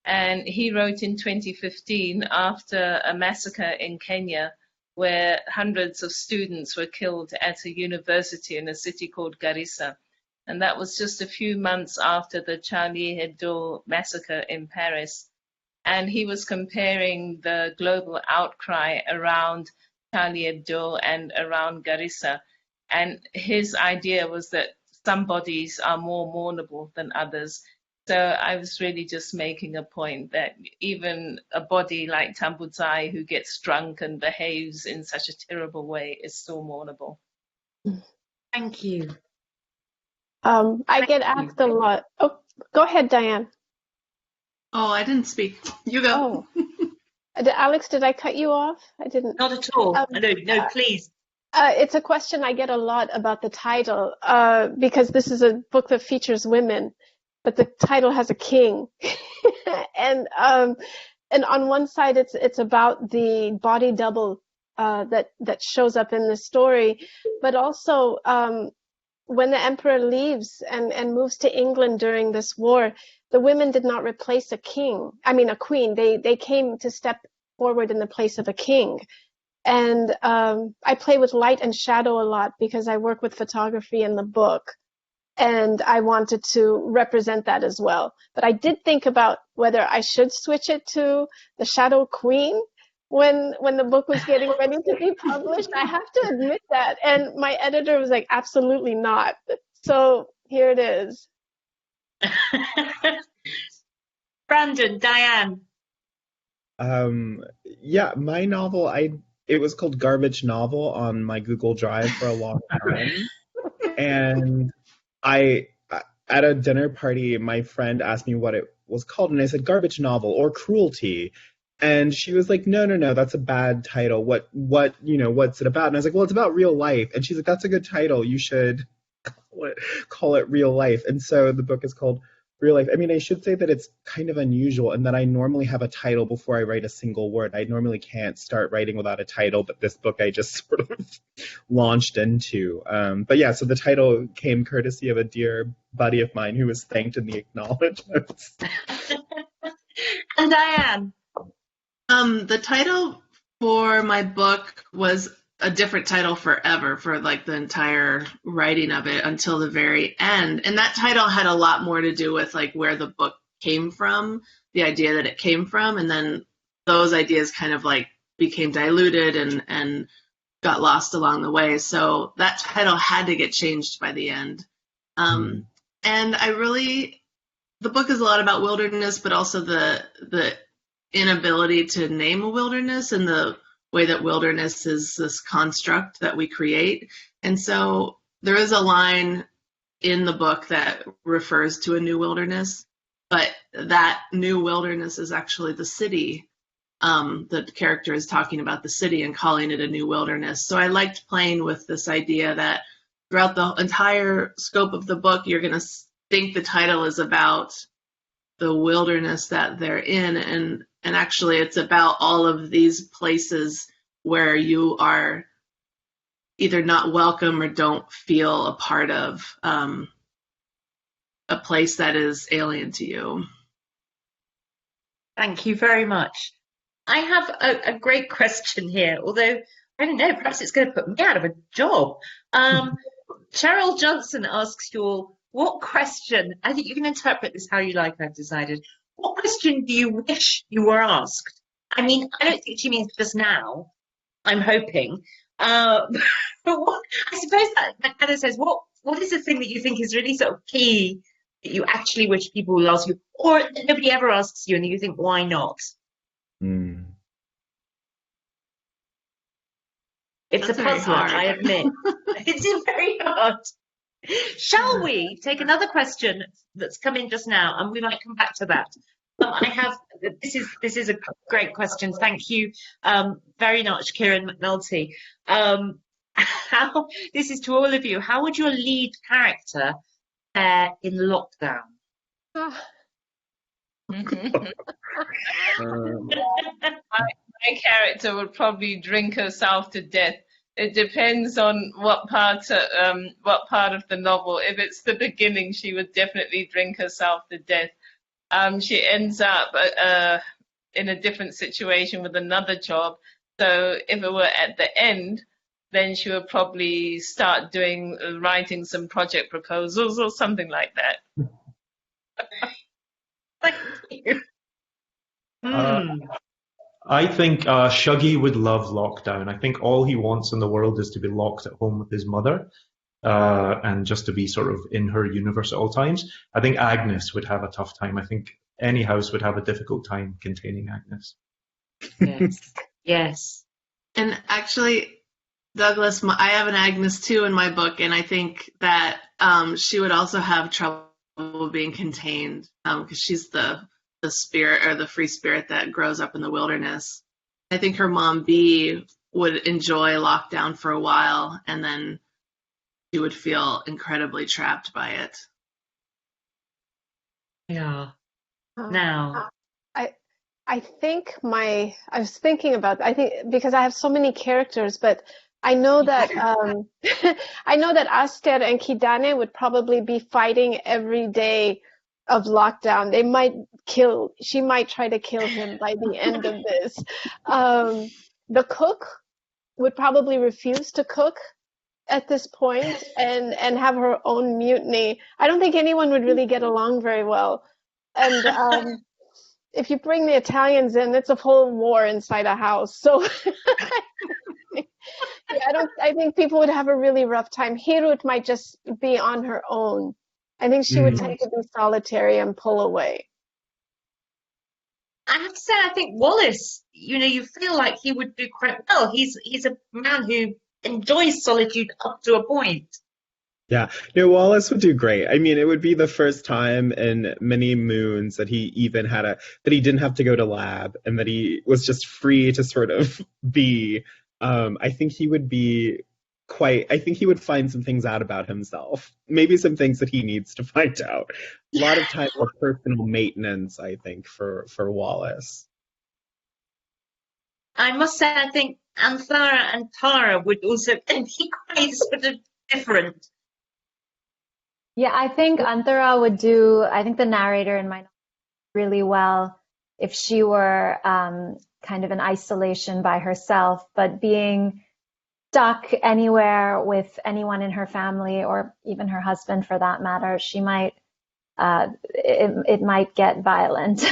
And he wrote in 2015 after a massacre in Kenya where hundreds of students were killed at a university in a city called Garissa. And that was just a few months after the Charlie Hebdo massacre in Paris. And he was comparing the global outcry around Charlie Hebdo and around Garissa. And his idea was that some bodies are more mournable than others. So I was really just making a point that even a body like Tambudzai, who gets drunk and behaves in such a terrible way, is still mournable. Thank you. I get asked a lot. Oh, go ahead, Diane. Oh, I didn't speak. You go. Oh. Alex, did I cut you off? I didn't. Not at all. No, please. It's a question I get a lot about the title, because this is a book that features women, but the title has a king. And on one side it's about the body double that shows up in the story, but also when the emperor leaves and moves to England during this war, the women did not replace a queen. They came to step forward in the place of a king. And I play with light and shadow a lot because I work with photography in the book, and I wanted to represent that as well. But I did think about whether I should switch it to the Shadow Queen when the book was getting ready to be published. I have to admit that. And my editor was like, absolutely not. So here it is. Brandon, Diane. Yeah, my novel, it was called Garbage Novel on my Google Drive for a long time. And at a dinner party, my friend asked me what it was called, and I said Garbage Novel or Cruelty. And she was like, no, that's a bad title. What's it about? And I was like, well, it's about real life. And she's like, that's a good title. You should call it Real Life. And so the book is called Real Life. I mean, I should say that it's kind of unusual in that I normally have a title before I write a single word. I normally can't start writing without a title, but this book I just sort of launched into. But yeah, so the title came courtesy of a dear buddy of mine who was thanked in the acknowledgements. And Diane. The title for my book was a different title forever for like the entire writing of it until the very end. And that title had a lot more to do with like where the book came from, the idea that it came from. And then those ideas kind of like became diluted and got lost along the way. So that title had to get changed by the end. And the book is a lot about wilderness, but also the inability to name a wilderness and the way that wilderness is this construct that we create. And so there is a line in the book that refers to a new wilderness, but that new wilderness is actually the city. The character is talking about the city and calling it a new wilderness. So I liked playing with this idea that throughout the entire scope of the book, you're going to think the title is about the wilderness that they're in, and actually it's about all of these places where you are either not welcome or don't feel a part of a place that is alien to you. Thank you very much. I have a great question here, although I don't know, perhaps it's going to put me out of a job. Cheryl Johnson asks you all, what question, I think you can interpret this how you like, I've decided. What question do you wish you were asked? I mean, I don't think she means just now, I'm hoping. But I suppose that kind of says, what is the thing that you think is really sort of key that you actually wish people will ask you, or that nobody ever asks you and you think, why not? It's That's a puzzler, hard. I admit. It's very hard. Shall we take another question that's come in just now, and we might come back to that. This is a great question. Thank you very much, Kieran McNulty. This is to all of you. How would your lead character fare in lockdown? My character would probably drink herself to death. It depends on what part of the novel. If it's the beginning, she would definitely drink herself to death. She ends up in a different situation with another job. So if it were at the end, then she would probably start writing some project proposals or something like that. Thank you. I think Shuggy would love lockdown. I think all he wants in the world is to be locked at home with his mother and just to be sort of in her universe at all times. I think Agnes would have a tough time. I think any house would have a difficult time containing Agnes. Yes. Yes. And actually, Douglas, I have an Agnes too in my book, and I think that she would also have trouble being contained because she's the spirit or the free spirit that grows up in the wilderness. I think her mom B would enjoy lockdown for a while, and then she would feel incredibly trapped by it. Yeah. Now, I think I was thinking about, I think because I have so many characters, but I know that I know that Aster and Kidane would probably be fighting every day of lockdown. She might try to kill him by the end of this. The cook would probably refuse to cook at this point and have her own mutiny. I don't think anyone would really get along very well. And if you bring the Italians in, it's a whole war inside a house. So I think people would have a really rough time. Hirut might just be on her own. I think she would tend to be solitary and pull away. I have to say, I think Wallace, you feel like he would do quite well. He's a man who enjoys solitude up to a point. Yeah, no, Wallace would do great. I mean, it would be the first time in many moons that he even that he didn't have to go to lab and that he was just free to sort of be. I think he would find some things out about himself. Maybe some things that he needs to find out. A lot of time for personal maintenance, I think, for Wallace. I must say, I think Anthara and Tara would also be quite sort of different. Yeah, I think Anthara would do, I think the narrator in my novel really well if she were kind of in isolation by herself, but being stuck anywhere with anyone in her family or even her husband for that matter, she might, it might get violent.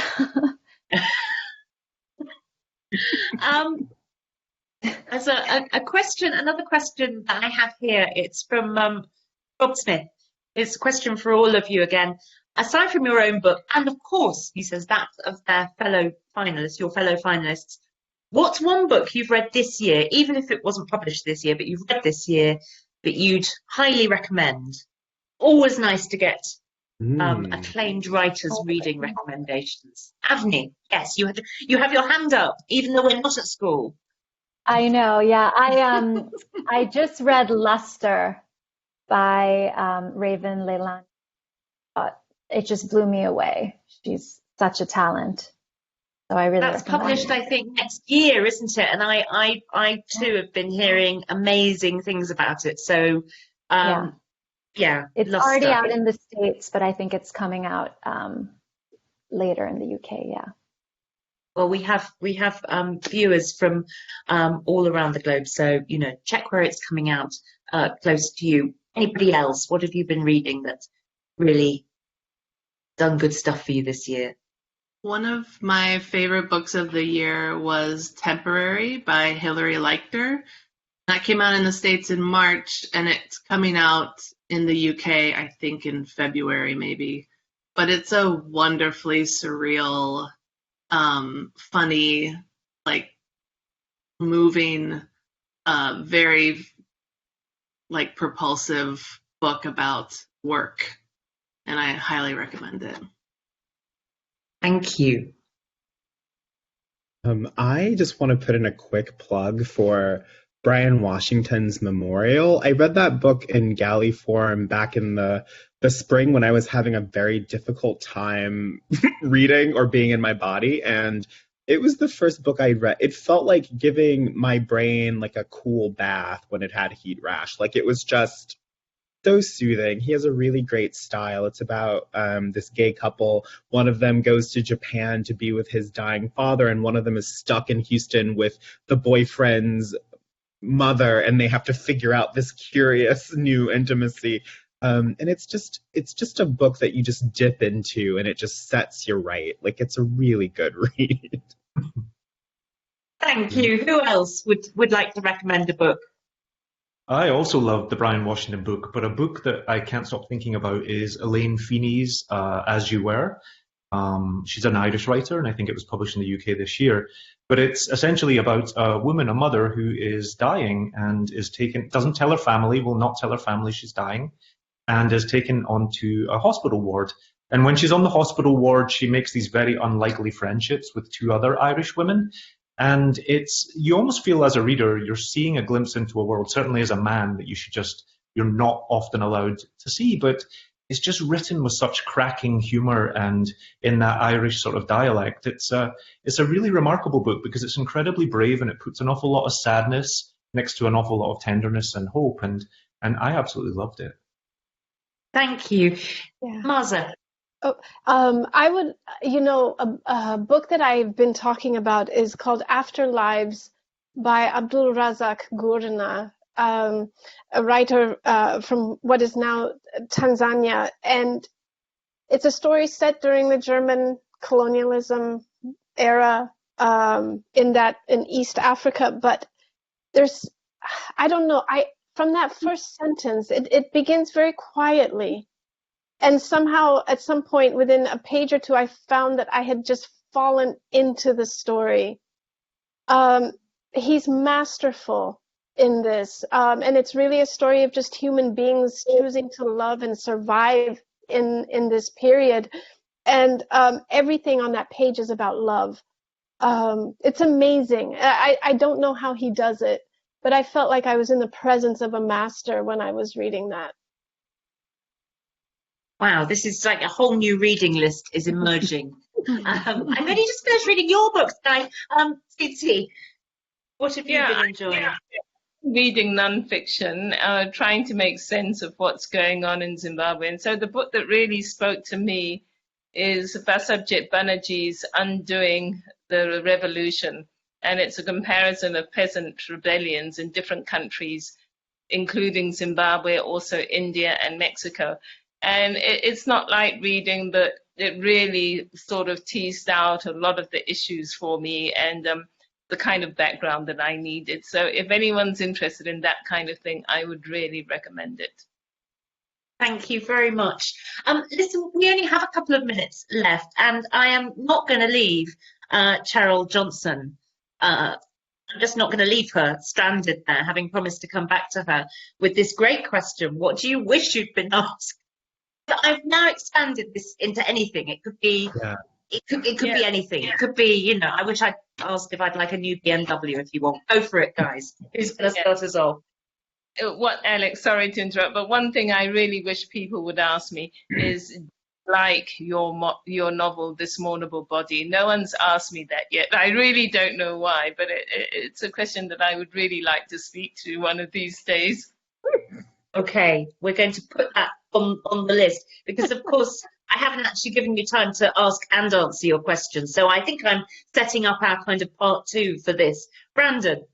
As a question, another question that I have here, it's from Rob Smith. It's a question for all of you again. Aside from your own book, and of course, he says that of their fellow finalists, your fellow finalists, what's one book you've read this year, even if it wasn't published this year, but you've read this year that you'd highly recommend? Always nice to get acclaimed writers' reading recommendations. Avni, yes, you have your hand up, even though we're not at school. I know, yeah. I just read Luster by Raven Leilani. It just blew me away. She's such a talent. So I really That's recommend published, it. I think, next year, isn't it? And I too have been hearing amazing things about it. So, yeah, it's Luster. already out in the States, but I think it's coming out later in the UK. Yeah. Well, we have viewers from all around the globe, so check where it's coming out close to you. Anybody else? What have you been reading that's really done good stuff for you this year? One of my favorite books of the year was Temporary by Hilary Leichter. That came out in the States in March, and it's coming out in the UK, I think, in February maybe. But it's a wonderfully surreal, funny, moving, very propulsive book about work, and I highly recommend it. Thank you. I just want to put in a quick plug for Brian Washington's Memorial. I read that book in galley form back in the spring when I was having a very difficult time reading or being in my body, and it was the first book I'd read. It felt like giving my brain a cool bath when it had heat rash. It was just so soothing. He has a really great style. It's about this gay couple. One of them goes to Japan to be with his dying father, and one of them is stuck in Houston with the boyfriend's mother, and they have to figure out this curious new intimacy. And it's just a book that you just dip into, and it just sets you right. It's a really good read. Thank you. Who else would like to recommend a book? I also love the Brian Washington book, but a book that I can't stop thinking about is Elaine Feeney's As You Were. She's an Irish writer, and I think it was published in the UK this year. But it's essentially about a woman, a mother, who is dying and doesn't tell her family, will not tell her family she's dying, and is taken onto a hospital ward. And when she's on the hospital ward, she makes these very unlikely friendships with two other Irish women. And you almost feel as a reader, you're seeing a glimpse into a world, certainly as a man, that you're not often allowed to see. But it's just written with such cracking humor and in that Irish sort of dialect. It's a really remarkable book because it's incredibly brave, and it puts an awful lot of sadness next to an awful lot of tenderness and hope. And I absolutely loved it. Thank you. Yeah. Maza. I would, a book that I've been talking about is called Afterlives by Abdul Razak Gurna, a writer from what is now Tanzania. And it's a story set during the German colonialism era in East Africa. But I don't know, from that first sentence, it begins very quietly. And somehow, at some point, within a page or two, I found that I had just fallen into the story. He's masterful in this. And it's really a story of just human beings choosing to love and survive in this period. And everything on that page is about love. It's amazing. I don't know how he does it, but I felt like I was in the presence of a master when I was reading that. Wow, this is like a whole new reading list is emerging. I've only just finished reading your books, guys. Tsitsi, what have you been enjoying? Reading nonfiction, trying to make sense of what's going on in Zimbabwe. And so the book that really spoke to me is Basabjit Banerjee's Undoing the Revolution. And it's a comparison of peasant rebellions in different countries, including Zimbabwe, also India and Mexico. And it's not like reading, but it really sort of teased out a lot of the issues for me. And the kind of background that I needed. So if anyone's interested in that kind of thing, I would really recommend it. Thank you very much. Listen, we only have a couple of minutes left, and I am not going to leave Cheryl Johnson. I'm just not going to leave her stranded there, having promised to come back to her with this great question. What do you wish you'd been asked? I've now expanded this into anything. It could be, it could be anything. It could be, you know, I wish I'd asked if I'd like a new BMW if you want. Go for it, guys. Who's going to start us off? What, Alex, sorry to interrupt, but one thing I really wish people would ask me is, like your novel, This Mournable Body. No one's asked me that yet. I really don't know why, but it's a question that I would really like to speak to one of these days. Okay, we're going to put that on the list, because of course I haven't actually given you time to ask and answer your questions. So I think I'm setting up our kind of part 2 for this. Brandon.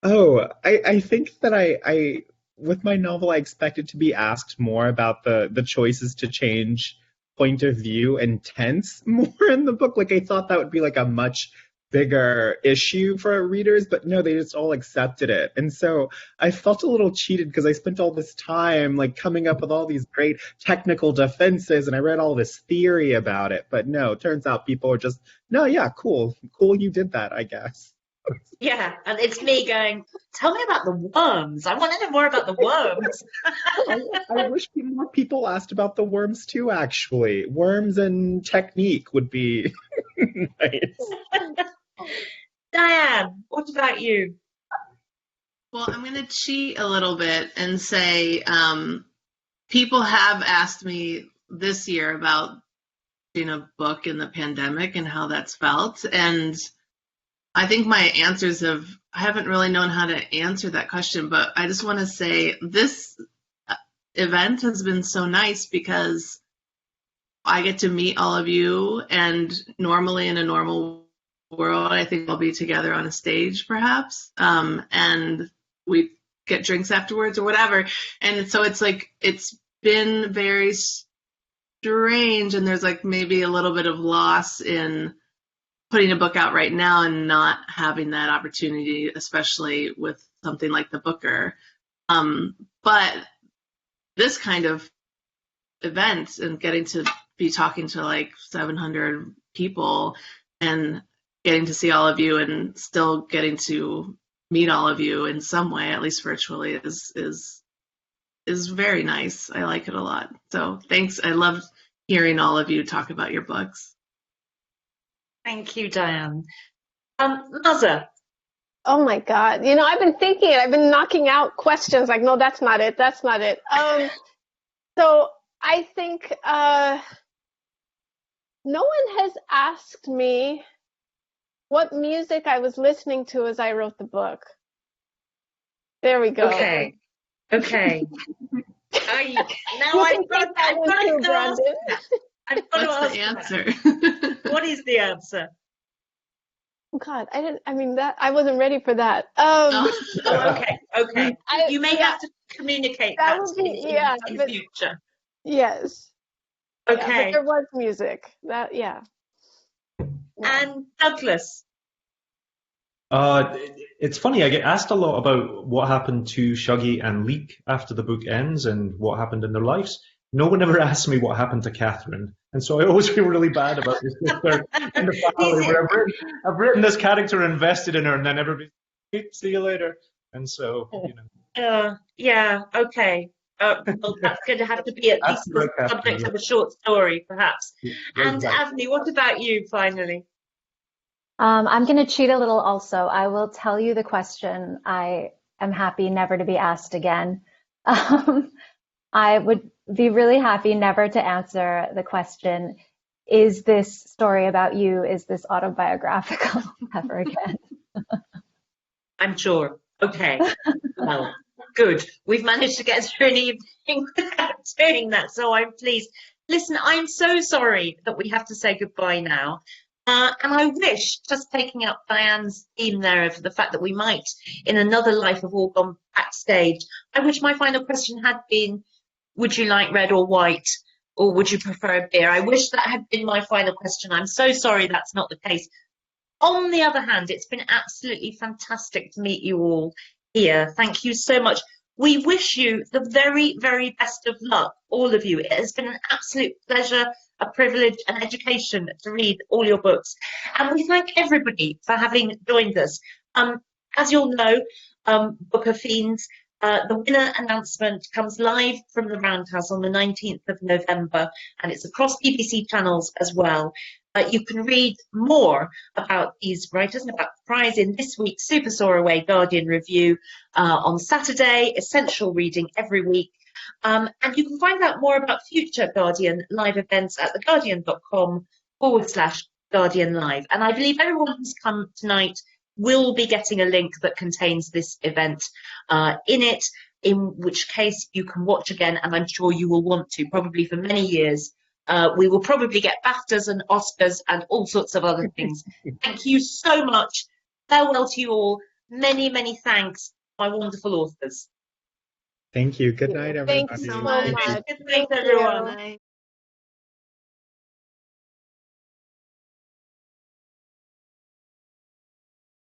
Oh, I think that I with my novel, I expected to be asked more about the choices to change point of view and tense more in the book. Like, I thought that would be like a much bigger issue for readers, but no, they just all accepted it. And so I felt a little cheated because I spent all this time like coming up with all these great technical defenses, and I read all this theory about it. But no, it turns out people are just, no, yeah, cool, you did that, I guess. Yeah, and it's me going, tell me about the worms. I want to know more about the worms. I wish more people asked about the worms too, actually. Worms and technique would be nice. Diane, what about you? Well, I'm going to cheat a little bit and say people have asked me this year about reading a book in the pandemic and how that's felt. And I think my answers I haven't really known how to answer that question, but I just want to say this event has been so nice because I get to meet all of you, and normally in a normal world, I think we'll be together on a stage perhaps, and we get drinks afterwards or whatever. And so it's like, it's been very strange, and there's like maybe a little bit of loss in putting a book out right now and not having that opportunity, especially with something like the Booker. But this kind of event and getting to be talking to like 700 people and getting to see all of you and still getting to meet all of you in some way, at least virtually, is very nice. I like it a lot. So thanks. I loved hearing all of you talk about your books. Thank you, Diane. Maza. Oh my God. You know, I've been thinking, I've been knocking out questions like, no, that's not it. That's not it. So I think no one has asked me what music I was listening to as I wrote the book. There we go. Okay. Now I've got to ask. What's the answer? What is the answer? Oh God, I wasn't ready for that. Okay. You may have to communicate that in future. Yes. Okay. Yeah, but there was music. And Douglas. It's funny, I get asked a lot about what happened to Shuggie and Leek after the book ends and what happened in their lives. No one ever asked me what happened to Catherine. And so I always feel really bad about this sister in the family where I've written this character, invested in her, and then everybody's like, see you later. And so, you know. Yeah, okay. Well, that's going to have to be at least the subject of a short story, perhaps. Yeah, and exactly. Avni, what about you, finally? I'm going to cheat a little also. I will tell you the question. I am happy never to be asked again. I would be really happy never to answer the question, is this story about you, is this autobiographical, ever again? I'm sure. Okay. Well, good. We've managed to get through an evening without doing that, so I'm pleased. Listen, I'm so sorry that we have to say goodbye now. And I wish, just taking up Diane's theme there of the fact that we might, in another life, have all gone backstage, I wish my final question had been, would you like red or white, or would you prefer a beer? I wish that had been my final question. I'm so sorry that's not the case. On the other hand, it's been absolutely fantastic to meet you all here. Thank you so much. We wish you the very, very best of luck, all of you. It has been an absolute pleasure, a privilege, an education to read all your books. And we thank everybody for having joined us. As you'll know, Book of Fiends, the winner announcement comes live from the Roundhouse on the 19th of November, and it's across BBC channels as well. You can read more about these writers and about the prize in this week's Super Soar Away Guardian review on Saturday, essential reading every week. And you can find out more about future Guardian live events at theguardian.com/Guardian Live. And I believe everyone who's come tonight will be getting a link that contains this event in it, in which case you can watch again, and I'm sure you will want to, probably for many years. We will probably get BAFTAs and Oscars and all sorts of other things. Thank you so much. Farewell to you all. Many, many thanks, my wonderful authors. Thank you. Good night, everybody. Thanks so much. Good night, everyone. Bye.